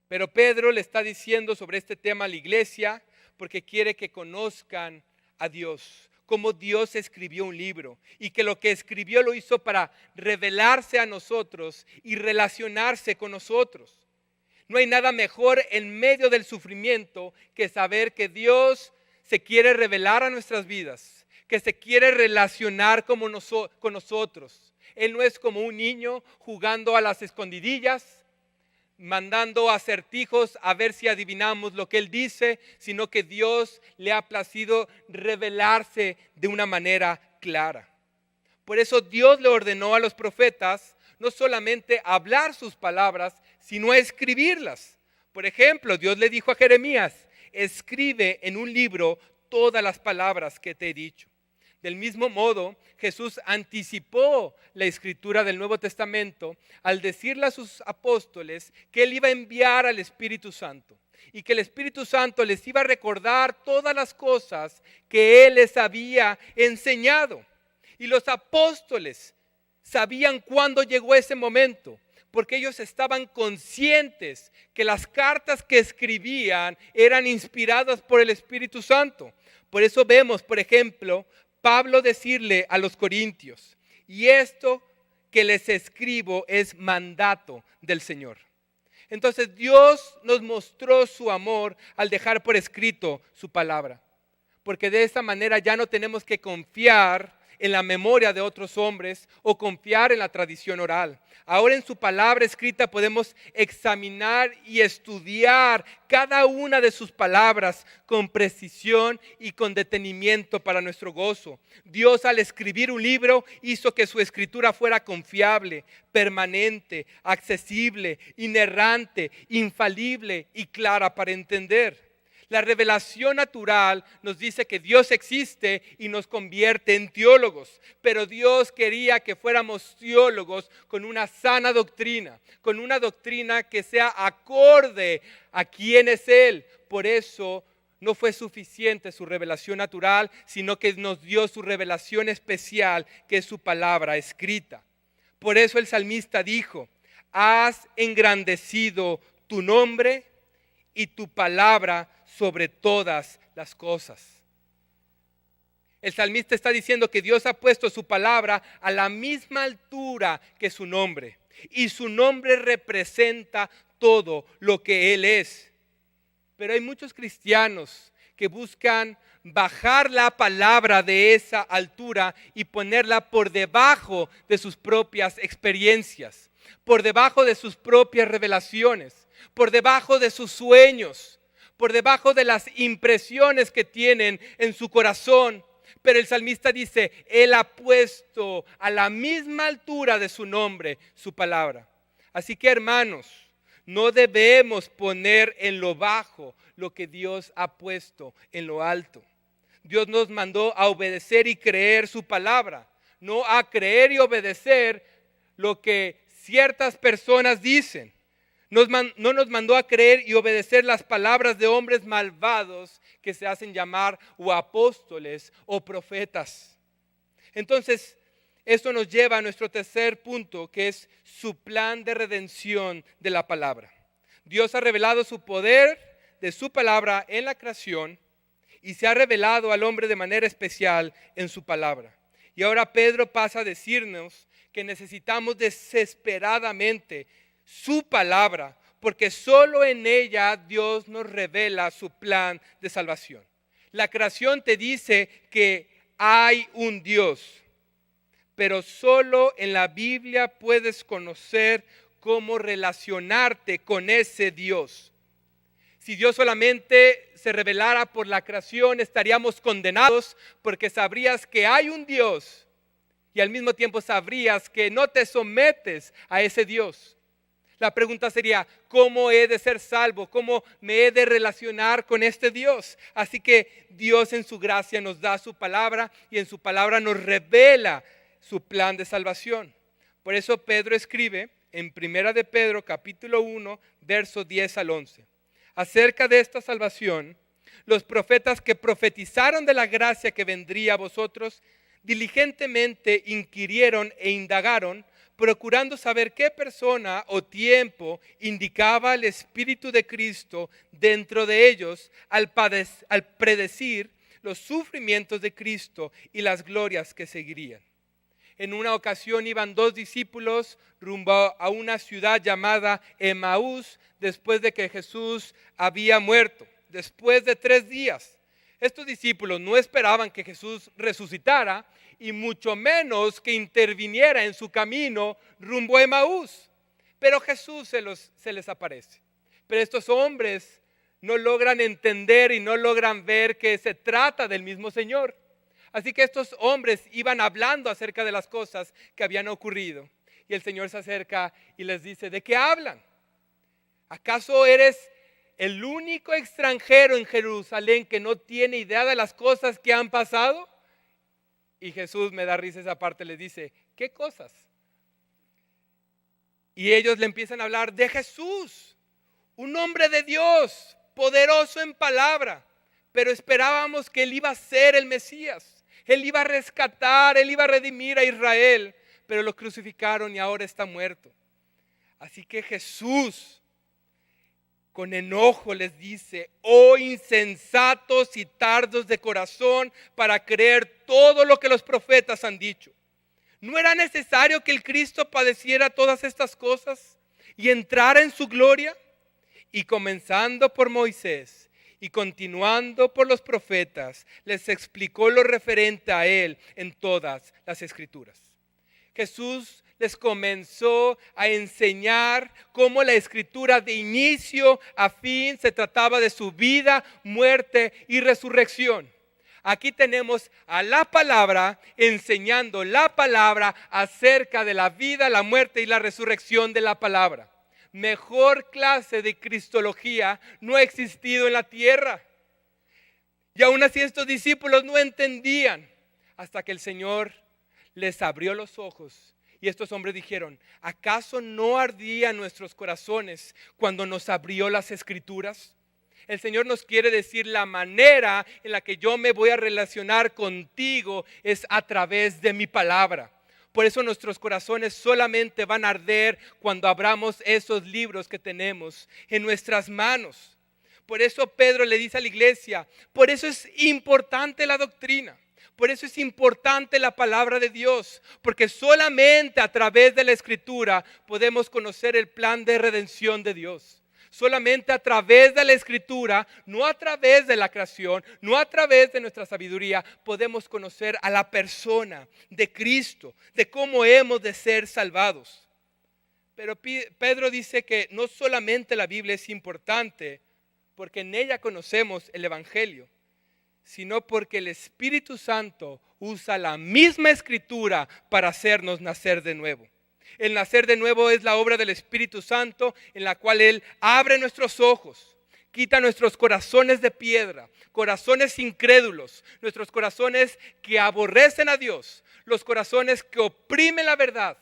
Pero Pedro le está diciendo sobre este tema a la iglesia porque quiere que conozcan a Dios, cómo Dios escribió un libro y que lo que escribió lo hizo para revelarse a nosotros y relacionarse con nosotros. No hay nada mejor en medio del sufrimiento que saber que Dios se quiere revelar a nuestras vidas, que se quiere relacionar con nosotros. Él no es como un niño jugando a las escondidillas, mandando acertijos a ver si adivinamos lo que Él dice, sino que Dios le ha placido revelarse de una manera clara. Por eso Dios le ordenó a los profetas no solamente hablar sus palabras, sino escribirlas. Por ejemplo, Dios le dijo a Jeremías, escribe en un libro todas las palabras que te he dicho. Del mismo modo, Jesús anticipó la escritura del Nuevo Testamento al decirle a sus apóstoles que Él iba a enviar al Espíritu Santo y que el Espíritu Santo les iba a recordar todas las cosas que Él les había enseñado. Y los apóstoles sabían cuándo llegó ese momento, porque ellos estaban conscientes que las cartas que escribían eran inspiradas por el Espíritu Santo. Por eso vemos, por ejemplo, Pablo decirle a los corintios, y esto que les escribo es mandato del Señor. Entonces Dios nos mostró su amor al dejar por escrito su palabra, porque de esa manera ya no tenemos que confiar en la memoria de otros hombres o confiar en la tradición oral. Ahora en su palabra escrita podemos examinar y estudiar cada una de sus palabras con precisión y con detenimiento para nuestro gozo. Dios al escribir un libro hizo que su escritura fuera confiable, permanente, accesible, inerrante, infalible y clara para entender. La revelación natural nos dice que Dios existe y nos convierte en teólogos, pero Dios quería que fuéramos teólogos con una sana doctrina, con una doctrina que sea acorde a quién es Él. Por eso no fue suficiente su revelación natural, sino que nos dio su revelación especial, que es su palabra escrita. Por eso el salmista dijo, has engrandecido tu nombre y tu palabra sobre todas las cosas. El salmista está diciendo que Dios ha puesto su palabra a la misma altura que su nombre. Y su nombre representa todo lo que Él es. Pero hay muchos cristianos que buscan bajar la palabra de esa altura y ponerla por debajo de sus propias experiencias, por debajo de sus propias revelaciones, por debajo de sus sueños, por debajo de las impresiones que tienen en su corazón. Pero el salmista dice, Él ha puesto a la misma altura de su nombre su palabra. Así que hermanos, no debemos poner en lo bajo lo que Dios ha puesto en lo alto. Dios nos mandó a obedecer y creer su palabra, no a creer y obedecer lo que ciertas personas dicen. No nos mandó a creer y obedecer las palabras de hombres malvados que se hacen llamar o apóstoles o profetas. Entonces, esto nos lleva a nuestro tercer punto, que es su plan de redención de la palabra. Dios ha revelado su poder de su palabra en la creación y se ha revelado al hombre de manera especial en su palabra. Y ahora Pedro pasa a decirnos que necesitamos desesperadamente su palabra, porque solo en ella Dios nos revela su plan de salvación. La creación te dice que hay un Dios, pero solo en la Biblia puedes conocer cómo relacionarte con ese Dios. Si Dios solamente se revelara por la creación, estaríamos condenados, porque sabrías que hay un Dios y al mismo tiempo sabrías que no te sometes a ese Dios. La pregunta sería, ¿cómo he de ser salvo? ¿Cómo me he de relacionar con este Dios? Así que Dios en su gracia nos da su palabra y en su palabra nos revela su plan de salvación. Por eso Pedro escribe en 1 de Pedro capítulo 1, versos 10 al 11. Acerca de esta salvación, los profetas que profetizaron de la gracia que vendría a vosotros, diligentemente inquirieron e indagaron, procurando saber qué persona o tiempo indicaba el Espíritu de Cristo dentro de ellos al predecir los sufrimientos de Cristo y las glorias que seguirían. En una ocasión iban 2 discípulos rumbo a una ciudad llamada Emaús después de que Jesús había muerto, después de 3 días. Estos discípulos no esperaban que Jesús resucitara y mucho menos que interviniera en su camino rumbo a Emaús. Pero Jesús se les aparece. Pero estos hombres no logran entender y no logran ver que se trata del mismo Señor. Así que estos hombres iban hablando acerca de las cosas que habían ocurrido. Y el Señor se acerca y les dice, ¿de qué hablan? ¿Acaso eres el único extranjero en Jerusalén que no tiene idea de las cosas que han pasado? Y Jesús, me da risa esa parte, les dice, ¿qué cosas? Y ellos le empiezan a hablar de Jesús, un hombre de Dios, poderoso en palabra, pero esperábamos que Él iba a ser el Mesías. Él iba a rescatar, Él iba a redimir a Israel, pero lo crucificaron y ahora está muerto. Así que Jesús, con enojo les dice, oh insensatos y tardos de corazón para creer todo lo que los profetas han dicho. ¿No era necesario que el Cristo padeciera todas estas cosas y entrara en su gloria? Y comenzando por Moisés y continuando por los profetas, les explicó lo referente a Él en todas las Escrituras. Jesús les comenzó a enseñar cómo la Escritura de inicio a fin se trataba de su vida, muerte y resurrección. Aquí tenemos a la palabra enseñando la palabra acerca de la vida, la muerte y la resurrección de la palabra. Mejor clase de cristología no ha existido en la tierra. Y aún así estos discípulos no entendían hasta que el Señor les abrió los ojos. Y estos hombres dijeron, ¿acaso no ardían nuestros corazones cuando nos abrió las Escrituras? El Señor nos quiere decir, la manera en la que yo me voy a relacionar contigo es a través de mi palabra. Por eso nuestros corazones solamente van a arder cuando abramos esos libros que tenemos en nuestras manos. Por eso Pedro le dice a la iglesia, por eso es importante la doctrina. Por eso es importante la palabra de Dios, porque solamente a través de la Escritura podemos conocer el plan de redención de Dios. Solamente a través de la Escritura, no a través de la creación, no a través de nuestra sabiduría, podemos conocer a la persona de Cristo, de cómo hemos de ser salvados. Pero Pedro dice que no solamente la Biblia es importante, porque en ella conocemos el Evangelio, sino porque el Espíritu Santo usa la misma Escritura para hacernos nacer de nuevo. El nacer de nuevo es la obra del Espíritu Santo en la cual Él abre nuestros ojos, quita nuestros corazones de piedra, corazones incrédulos, nuestros corazones que aborrecen a Dios, los corazones que oprimen la verdad,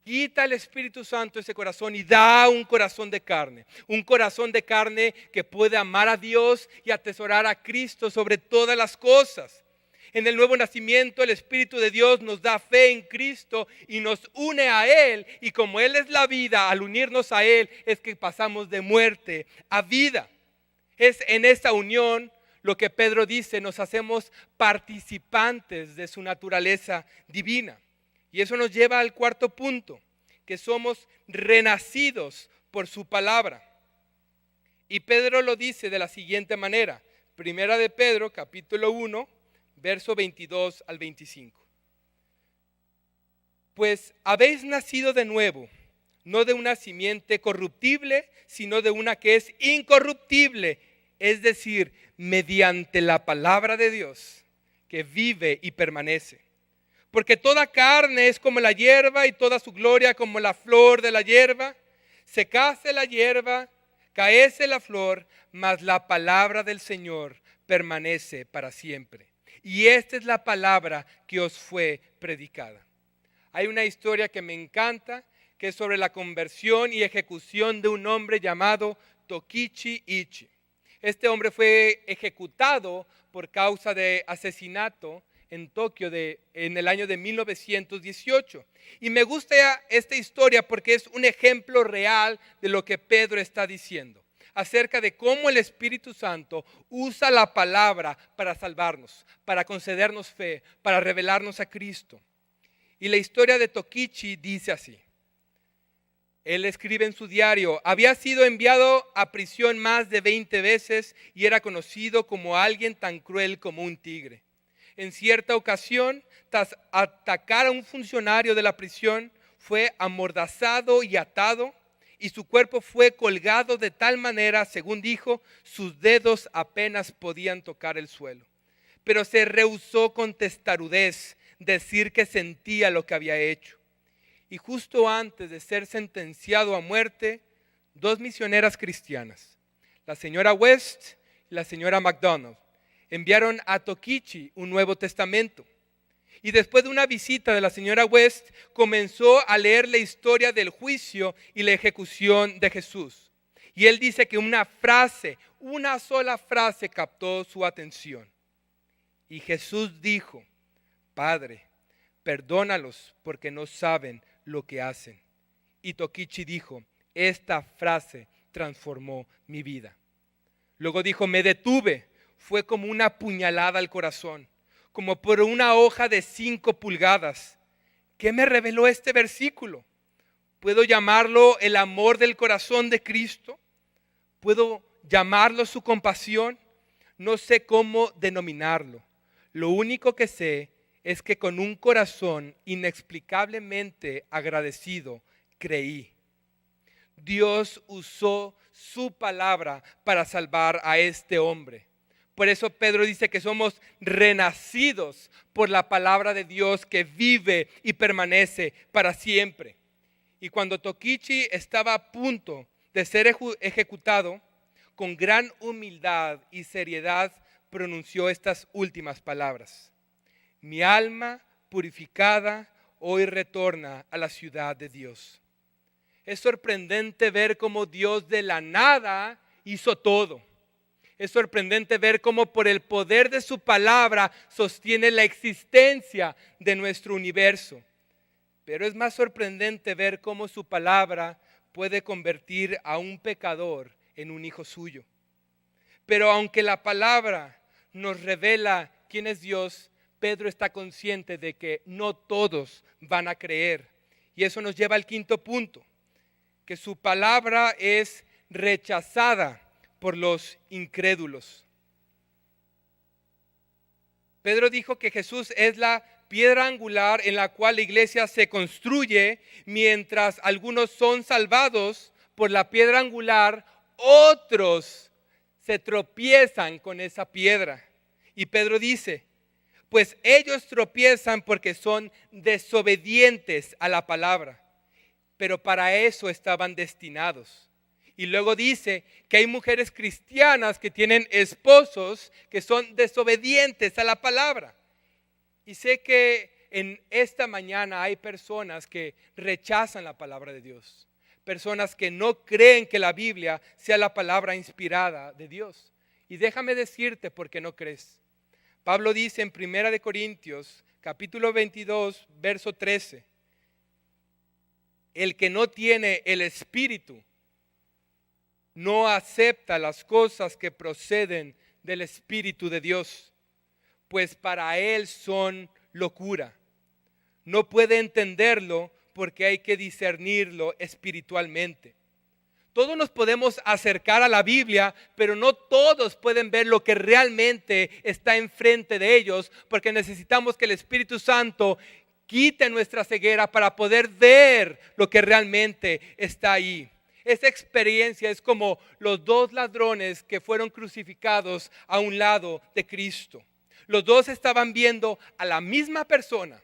Quita el Espíritu Santo ese corazón y da un corazón de carne. Un corazón de carne que puede amar a Dios y atesorar a Cristo sobre todas las cosas. En el nuevo nacimiento el Espíritu de Dios nos da fe en Cristo y nos une a Él. Y como Él es la vida, al unirnos a Él es que pasamos de muerte a vida. Es en esta unión lo que Pedro dice, nos hacemos participantes de su naturaleza divina. Y eso nos lleva al cuarto punto, que somos renacidos por su palabra. Y Pedro lo dice de la siguiente manera. Primera de Pedro, capítulo 1, verso 22 al 25. Pues habéis nacido de nuevo, no de una simiente corruptible, sino de una que es incorruptible, es decir, mediante la palabra de Dios, que vive y permanece. Porque toda carne es como la hierba y toda su gloria como la flor de la hierba. Secase la hierba, caese la flor, mas la palabra del Señor permanece para siempre. Y esta es la palabra que os fue predicada. Hay una historia que me encanta, que es sobre la conversión y ejecución de un hombre llamado Tokichi Ichi. Este hombre fue ejecutado por causa de asesinato en Tokio en el año de 1918. Y me gusta esta historia porque es un ejemplo real de lo que Pedro está diciendo, acerca de cómo el Espíritu Santo usa la palabra para salvarnos, para concedernos fe, para revelarnos a Cristo. Y la historia de Tokichi dice así. Él escribe en su diario, había sido enviado a prisión más de 20 veces y era conocido como alguien tan cruel como un tigre. En cierta ocasión, tras atacar a un funcionario de la prisión, fue amordazado y atado, y su cuerpo fue colgado de tal manera, según dijo, sus dedos apenas podían tocar el suelo. Pero se rehusó con testarudez decir que sentía lo que había hecho. Y justo antes de ser sentenciado a muerte, dos misioneras cristianas, la señora West y la señora McDonald, enviaron a Tokichi un Nuevo Testamento. Y después de una visita de la señora West, comenzó a leer la historia del juicio y la ejecución de Jesús. Y él dice que una sola frase captó su atención. Y Jesús dijo, Padre, perdónalos porque no saben lo que hacen. Y Tokichi dijo, esta frase transformó mi vida. Luego dijo, me detuve. Fue como una puñalada al corazón, como por una hoja de 5 pulgadas. ¿Qué me reveló este versículo? ¿Puedo llamarlo el amor del corazón de Cristo? ¿Puedo llamarlo su compasión? No sé cómo denominarlo. Lo único que sé es que con un corazón inexplicablemente agradecido creí. Dios usó su palabra para salvar a este hombre. Por eso Pedro dice que somos renacidos por la palabra de Dios que vive y permanece para siempre. Y cuando Tokichi estaba a punto de ser ejecutado, con gran humildad y seriedad pronunció estas últimas palabras. Mi alma purificada hoy retorna a la ciudad de Dios. Es sorprendente ver cómo Dios de la nada hizo todo. Es sorprendente ver cómo por el poder de su palabra sostiene la existencia de nuestro universo. Pero es más sorprendente ver cómo su palabra puede convertir a un pecador en un hijo suyo. Pero aunque la palabra nos revela quién es Dios, Pedro está consciente de que no todos van a creer. Y eso nos lleva al quinto punto, que su palabra es rechazada por los incrédulos. Pedro dijo que Jesús es la piedra angular en la cual la iglesia se construye, mientras algunos son salvados por la piedra angular, otros se tropiezan con esa piedra. Y Pedro dice, pues ellos tropiezan porque son desobedientes a la palabra, pero para eso estaban destinados. Y luego dice que hay mujeres cristianas que tienen esposos que son desobedientes a la palabra. Y sé que en esta mañana hay personas que rechazan la palabra de Dios. Personas que no creen que la Biblia sea la palabra inspirada de Dios. Y déjame decirte por qué no crees. Pablo dice en 1 Corintios, capítulo 22, verso 13. El que no tiene el Espíritu no acepta las cosas que proceden del Espíritu de Dios, pues para él son locura. No puede entenderlo porque hay que discernirlo espiritualmente. Todos nos podemos acercar a la Biblia, pero no todos pueden ver lo que realmente está enfrente de ellos, porque necesitamos que el Espíritu Santo quite nuestra ceguera para poder ver lo que realmente está ahí. Esa experiencia es como los dos ladrones que fueron crucificados a un lado de Cristo. Los dos estaban viendo a la misma persona.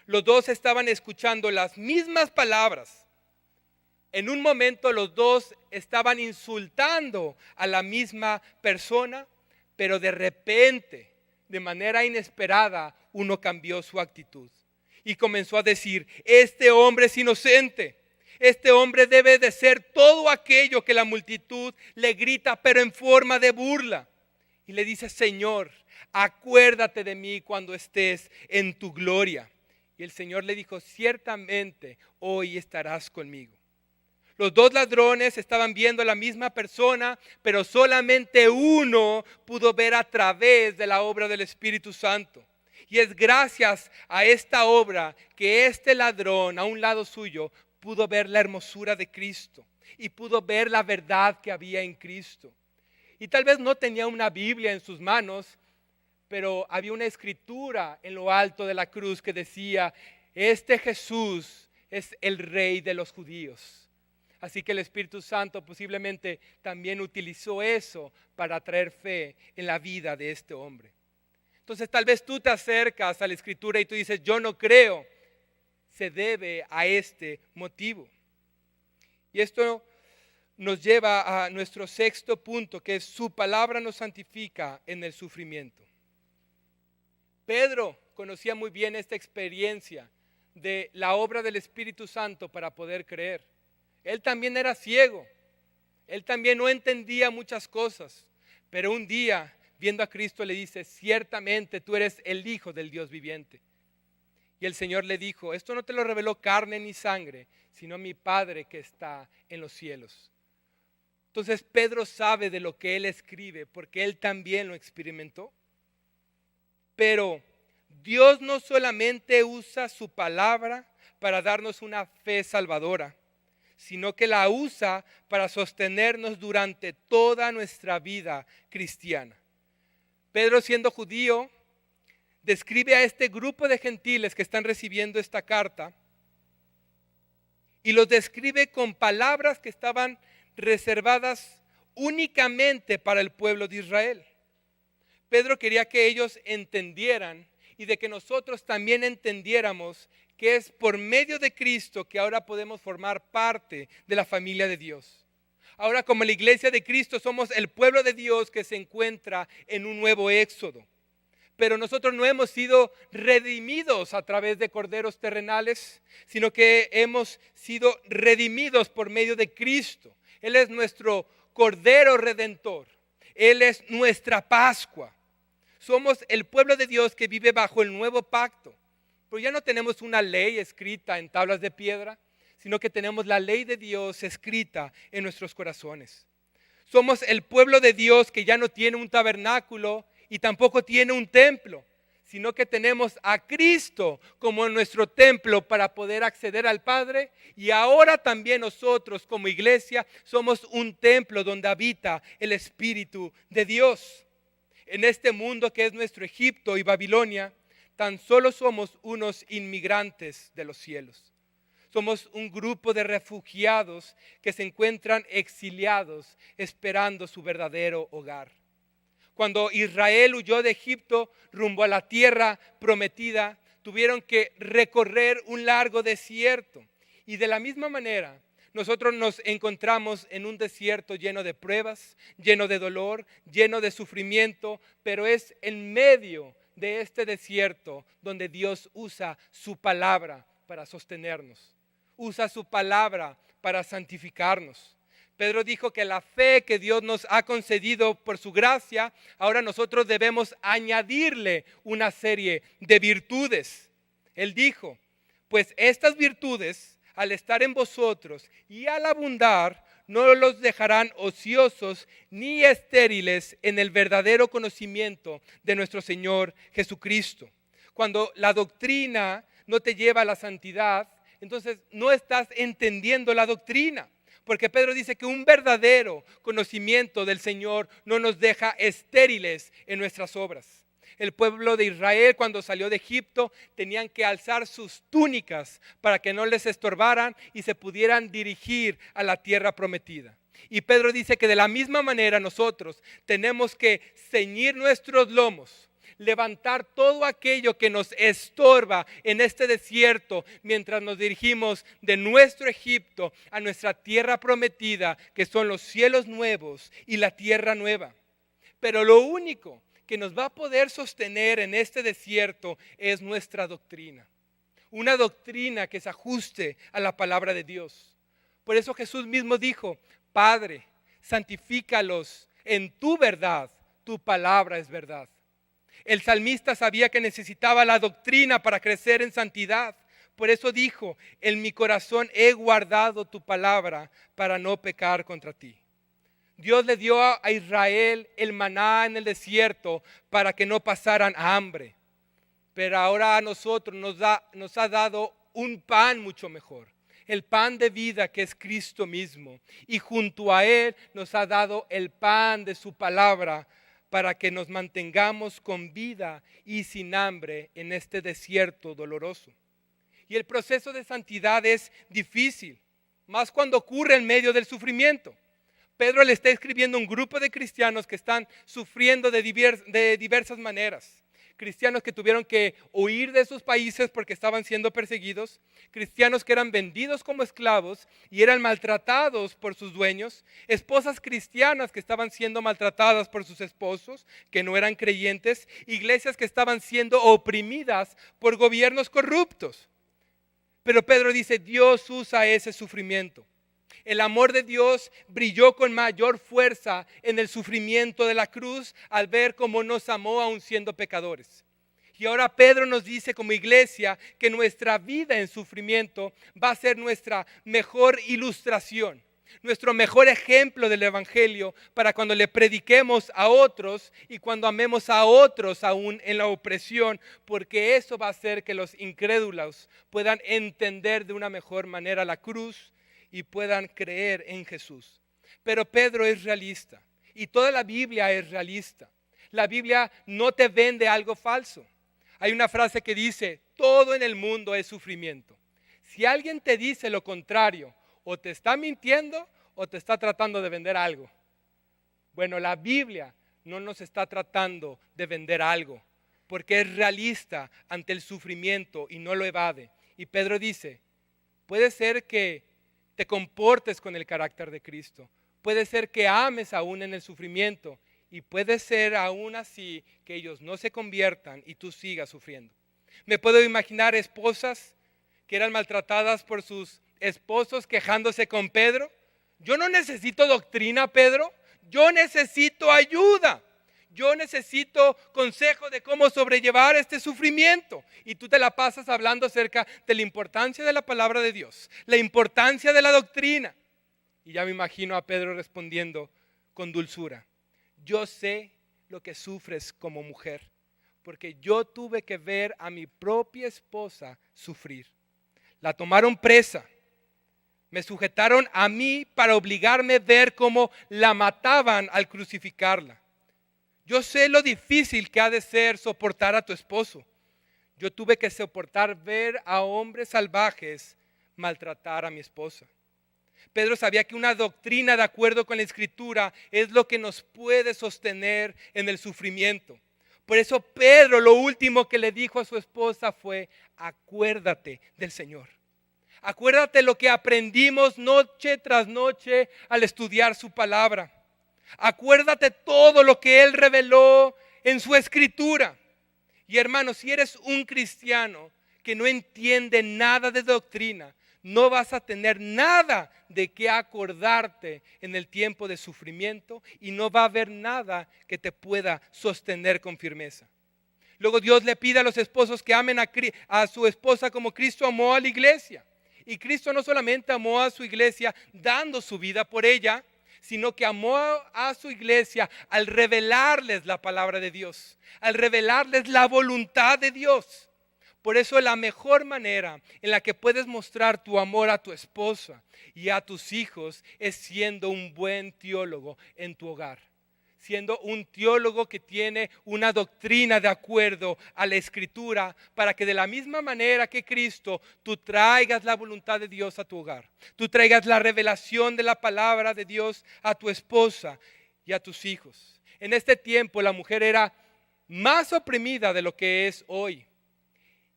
Los dos estaban escuchando las mismas palabras. En un momento los dos estaban insultando a la misma persona, pero de repente, de manera inesperada, uno cambió su actitud y comenzó a decir: este hombre es inocente. Este hombre debe de ser todo aquello que la multitud le grita, pero en forma de burla. Y le dice: Señor, acuérdate de mí cuando estés en tu gloria. Y el Señor le dijo: ciertamente hoy estarás conmigo. Los dos ladrones estaban viendo a la misma persona, pero solamente uno pudo ver a través de la obra del Espíritu Santo. Y es gracias a esta obra que este ladrón, a un lado suyo, pudo ver la hermosura de Cristo y pudo ver la verdad que había en Cristo. Y tal vez no tenía una Biblia en sus manos, pero había una escritura en lo alto de la cruz que decía: este Jesús es el Rey de los judíos. Así que el Espíritu Santo posiblemente también utilizó eso para traer fe en la vida de este hombre. Entonces tal vez tú te acercas a la escritura y tú dices: yo no creo. Se debe a este motivo. Y esto nos lleva a nuestro sexto punto, que es: su palabra nos santifica en el sufrimiento. Pedro conocía muy bien esta experiencia de la obra del Espíritu Santo para poder creer. Él también era ciego. Él también no entendía muchas cosas. Pero un día, viendo a Cristo, le dice: ciertamente tú eres el Hijo del Dios viviente. Y el Señor le dijo: esto no te lo reveló carne ni sangre, sino mi Padre que está en los cielos. Entonces Pedro sabe de lo que él escribe, porque él también lo experimentó. Pero Dios no solamente usa su palabra para darnos una fe salvadora, sino que la usa para sostenernos durante toda nuestra vida cristiana. Pedro, siendo judío, describe a este grupo de gentiles que están recibiendo esta carta y los describe con palabras que estaban reservadas únicamente para el pueblo de Israel. Pedro quería que ellos entendieran y de que nosotros también entendiéramos que es por medio de Cristo que ahora podemos formar parte de la familia de Dios. Ahora, como la iglesia de Cristo, somos el pueblo de Dios que se encuentra en un nuevo éxodo. Pero nosotros no hemos sido redimidos a través de corderos terrenales, sino que hemos sido redimidos por medio de Cristo. Él es nuestro cordero redentor. Él es nuestra Pascua. Somos el pueblo de Dios que vive bajo el nuevo pacto. Pero ya no tenemos una ley escrita en tablas de piedra, sino que tenemos la ley de Dios escrita en nuestros corazones. Somos el pueblo de Dios que ya no tiene un tabernáculo y tampoco tiene un templo, sino que tenemos a Cristo como nuestro templo para poder acceder al Padre. Y ahora también nosotros como iglesia somos un templo donde habita el Espíritu de Dios. En este mundo que es nuestro Egipto y Babilonia, tan solo somos unos inmigrantes de los cielos. Somos un grupo de refugiados que se encuentran exiliados esperando su verdadero hogar. Cuando Israel huyó de Egipto rumbo a la tierra prometida, tuvieron que recorrer un largo desierto. Y de la misma manera, nosotros nos encontramos en un desierto lleno de pruebas, lleno de dolor, lleno de sufrimiento, pero es en medio de este desierto donde Dios usa su palabra para sostenernos. Usa su palabra para santificarnos. Pedro dijo que la fe que Dios nos ha concedido por su gracia, ahora nosotros debemos añadirle una serie de virtudes. Él dijo, pues estas virtudes, al estar en vosotros y al abundar, no los dejarán ociosos ni estériles en el verdadero conocimiento de nuestro Señor Jesucristo. Cuando la doctrina no te lleva a la santidad, entonces no estás entendiendo la doctrina. Porque Pedro dice que un verdadero conocimiento del Señor no nos deja estériles en nuestras obras. El pueblo de Israel, cuando salió de Egipto, tenían que alzar sus túnicas para que no les estorbaran y se pudieran dirigir a la tierra prometida. Y Pedro dice que de la misma manera nosotros tenemos que ceñir nuestros lomos, levantar todo aquello que nos estorba en este desierto mientras nos dirigimos de nuestro Egipto a nuestra tierra prometida, que son los cielos nuevos y la tierra nueva. Pero lo único que nos va a poder sostener en este desierto es nuestra doctrina. Una doctrina que se ajuste a la palabra de Dios. Por eso Jesús mismo dijo, Padre, santifícalos en tu verdad, tu palabra es verdad. El salmista sabía que necesitaba la doctrina para crecer en santidad. Por eso dijo, en mi corazón he guardado tu palabra para no pecar contra ti. Dios le dio a Israel el maná en el desierto para que no pasaran hambre. Pero ahora a nosotros nos ha dado un pan mucho mejor. El pan de vida que es Cristo mismo. Y junto a Él nos ha dado el pan de su palabra para que nos mantengamos con vida y sin hambre en este desierto doloroso. Y el proceso de santidad es difícil, más cuando ocurre en medio del sufrimiento. Pedro le está escribiendo a un grupo de cristianos que están sufriendo de diversas maneras. Cristianos que tuvieron que huir de sus países porque estaban siendo perseguidos, cristianos que eran vendidos como esclavos y eran maltratados por sus dueños, esposas cristianas que estaban siendo maltratadas por sus esposos, que no eran creyentes, iglesias que estaban siendo oprimidas por gobiernos corruptos. Pero Pedro dice, Dios usa ese sufrimiento. El amor de Dios brilló con mayor fuerza en el sufrimiento de la cruz al ver cómo nos amó aún siendo pecadores. Y ahora Pedro nos dice como iglesia que nuestra vida en sufrimiento va a ser nuestra mejor ilustración, nuestro mejor ejemplo del evangelio para cuando le prediquemos a otros y cuando amemos a otros aún en la opresión, porque eso va a hacer que los incrédulos puedan entender de una mejor manera la cruz y puedan creer en Jesús. Pero Pedro es realista y toda la Biblia es realista. La Biblia no te vende algo falso. Hay una frase que dice, todo en el mundo es sufrimiento. Si alguien te dice lo contrario, o te está mintiendo o te está tratando de vender algo. Bueno, la Biblia no nos está tratando de vender algo, porque es realista ante el sufrimiento y no lo evade. Y Pedro dice, puede ser que te comportes con el carácter de Cristo. Puede ser que ames aún en el sufrimiento y puede ser aún así que ellos no se conviertan y tú sigas sufriendo. Me puedo imaginar esposas que eran maltratadas por sus esposos quejándose con Pedro. Yo no necesito doctrina, Pedro. Yo necesito ayuda. Yo necesito consejo de cómo sobrellevar este sufrimiento. Y tú te la pasas hablando acerca de la importancia de la palabra de Dios, la importancia de la doctrina. Y ya me imagino a Pedro respondiendo con dulzura. Yo sé lo que sufres como mujer, porque yo tuve que ver a mi propia esposa sufrir. La tomaron presa. Me sujetaron a mí para obligarme a ver cómo la mataban al crucificarla. Yo sé lo difícil que ha de ser soportar a tu esposo. Yo tuve que soportar ver a hombres salvajes maltratar a mi esposa. Pedro sabía que una doctrina de acuerdo con la Escritura es lo que nos puede sostener en el sufrimiento. Por eso Pedro lo último que le dijo a su esposa fue, acuérdate del Señor. Acuérdate lo que aprendimos noche tras noche al estudiar su palabra. Acuérdate todo lo que Él reveló en su Escritura. Y hermanos, si eres un cristiano que no entiende nada de doctrina, no vas a tener nada de qué acordarte en el tiempo de sufrimiento y no va a haber nada que te pueda sostener con firmeza. Luego Dios le pide a los esposos que amen a su esposa como Cristo amó a la iglesia. Y Cristo no solamente amó a su iglesia dando su vida por ella, sino que amó a su iglesia al revelarles la palabra de Dios, al revelarles la voluntad de Dios. Por eso la mejor manera en la que puedes mostrar tu amor a tu esposa y a tus hijos es siendo un buen teólogo en tu hogar. Siendo un teólogo que tiene una doctrina de acuerdo a la Escritura, para que de la misma manera que Cristo, tú traigas la voluntad de Dios a tu hogar. Tú traigas la revelación de la palabra de Dios a tu esposa y a tus hijos. En este tiempo la mujer era más oprimida de lo que es hoy.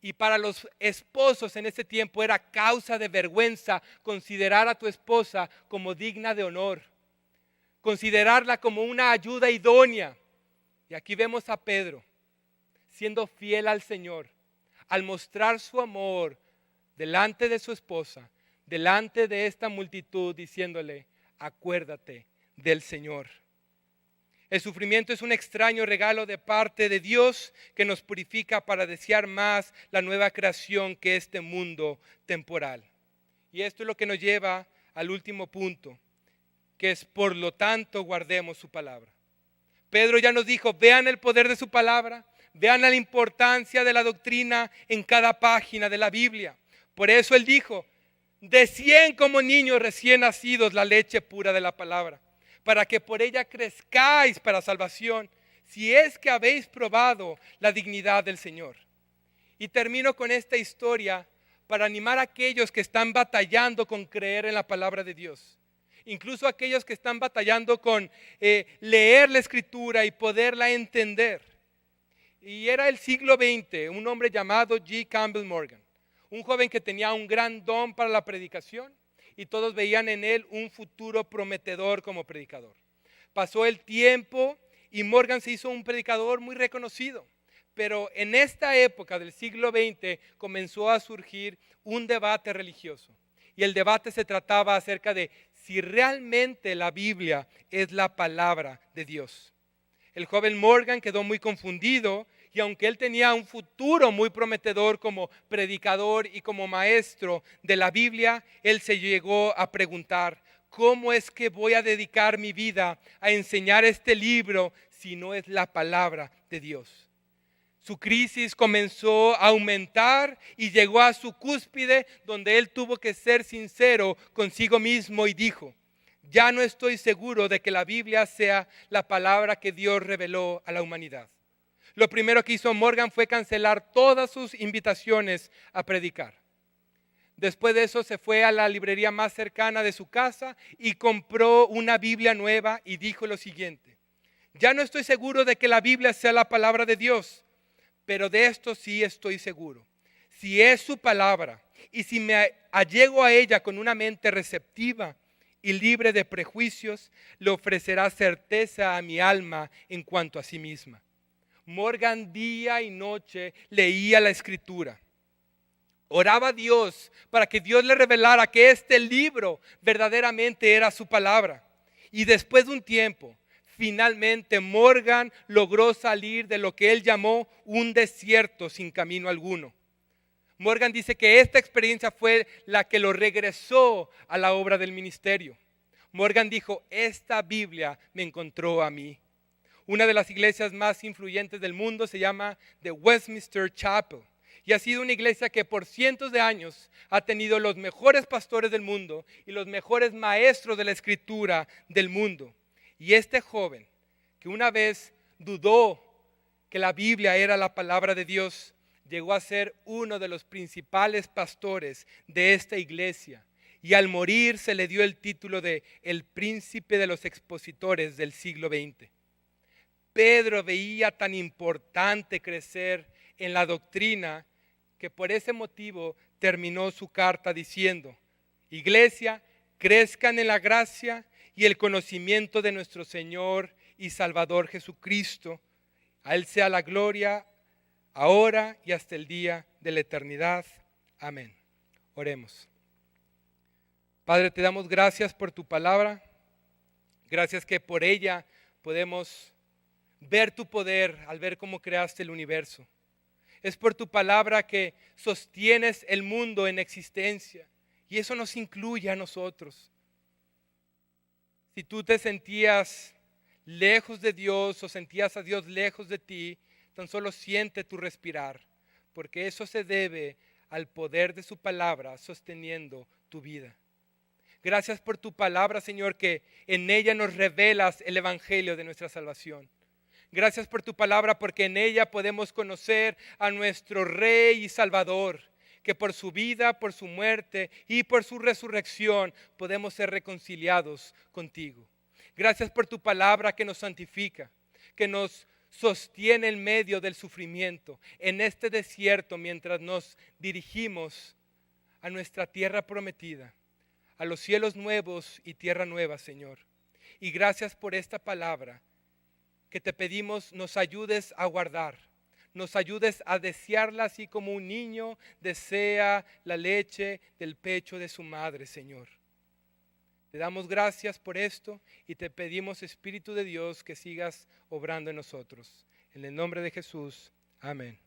Y para los esposos en ese tiempo era causa de vergüenza considerar a tu esposa como digna de honor. Considerarla como una ayuda idónea. Y aquí vemos a Pedro siendo fiel al Señor, al mostrar su amor delante de su esposa, delante de esta multitud, diciéndole, acuérdate del Señor. El sufrimiento es un extraño regalo de parte de Dios que nos purifica para desear más la nueva creación que este mundo temporal. Y esto es lo que nos lleva al último punto, que es por lo tanto guardemos su palabra. Pedro ya nos dijo, vean el poder de su palabra, vean la importancia de la doctrina en cada página de la Biblia. Por eso él dijo, decían como niños recién nacidos la leche pura de la palabra, para que por ella crezcáis para salvación, si es que habéis probado la dignidad del Señor. Y termino con esta historia para animar a aquellos que están batallando con creer en la palabra de Dios. Incluso aquellos que están batallando con leer la Escritura y poderla entender. Y era el siglo XX, un hombre llamado G. Campbell Morgan, un joven que tenía un gran don para la predicación y todos veían en él un futuro prometedor como predicador. Pasó el tiempo y Morgan se hizo un predicador muy reconocido. Pero en esta época del siglo XX comenzó a surgir un debate religioso. Y el debate se trataba acerca de si realmente la Biblia es la palabra de Dios. El joven Morgan quedó muy confundido y aunque él tenía un futuro muy prometedor como predicador y como maestro de la Biblia, él se llegó a preguntar, ¿cómo es que voy a dedicar mi vida a enseñar este libro si no es la palabra de Dios? Su crisis comenzó a aumentar y llegó a su cúspide donde él tuvo que ser sincero consigo mismo y dijo, ya no estoy seguro de que la Biblia sea la palabra que Dios reveló a la humanidad. Lo primero que hizo Morgan fue cancelar todas sus invitaciones a predicar. Después de eso se fue a la librería más cercana de su casa y compró una Biblia nueva y dijo lo siguiente, ya no estoy seguro de que la Biblia sea la palabra de Dios, pero de esto sí estoy seguro. Si es su palabra y si me allego a ella con una mente receptiva y libre de prejuicios, le ofrecerá certeza a mi alma en cuanto a sí misma. Morgan día y noche leía la Escritura. Oraba a Dios para que Dios le revelara que este libro verdaderamente era su palabra. Y después de un tiempo, finalmente Morgan logró salir de lo que él llamó un desierto sin camino alguno. Morgan dice que esta experiencia fue la que lo regresó a la obra del ministerio. Morgan dijo, esta Biblia me encontró a mí. Una de las iglesias más influyentes del mundo se llama The Westminster Chapel. Y ha sido una iglesia que por cientos de años ha tenido los mejores pastores del mundo y los mejores maestros de la Escritura del mundo. Y este joven, que una vez dudó que la Biblia era la palabra de Dios, llegó a ser uno de los principales pastores de esta iglesia. Y al morir se le dio el título de el príncipe de los expositores del siglo XX. Pedro veía tan importante crecer en la doctrina que por ese motivo terminó su carta diciendo, iglesia, crezcan en la gracia y el conocimiento de nuestro Señor y Salvador Jesucristo. A Él sea la gloria ahora y hasta el día de la eternidad. Amén. Oremos. Padre, te damos gracias por tu palabra. Gracias que por ella podemos ver tu poder al ver cómo creaste el universo. Es por tu palabra que sostienes el mundo en existencia y eso nos incluye a nosotros. Si tú te sentías lejos de Dios o sentías a Dios lejos de ti, tan solo siente tu respirar, porque eso se debe al poder de su palabra sosteniendo tu vida. Gracias por tu palabra, Señor, que en ella nos revelas el evangelio de nuestra salvación. Gracias por tu palabra, porque en ella podemos conocer a nuestro Rey y Salvador, que por su vida, por su muerte y por su resurrección podemos ser reconciliados contigo. Gracias por tu palabra que nos santifica, que nos sostiene en medio del sufrimiento, en este desierto mientras nos dirigimos a nuestra tierra prometida, a los cielos nuevos y tierra nueva, Señor. Y gracias por esta palabra que te pedimos nos ayudes a guardar, nos ayudes a desearla así como un niño desea la leche del pecho de su madre, Señor. Te damos gracias por esto y te pedimos, Espíritu de Dios, que sigas obrando en nosotros. En el nombre de Jesús, amén.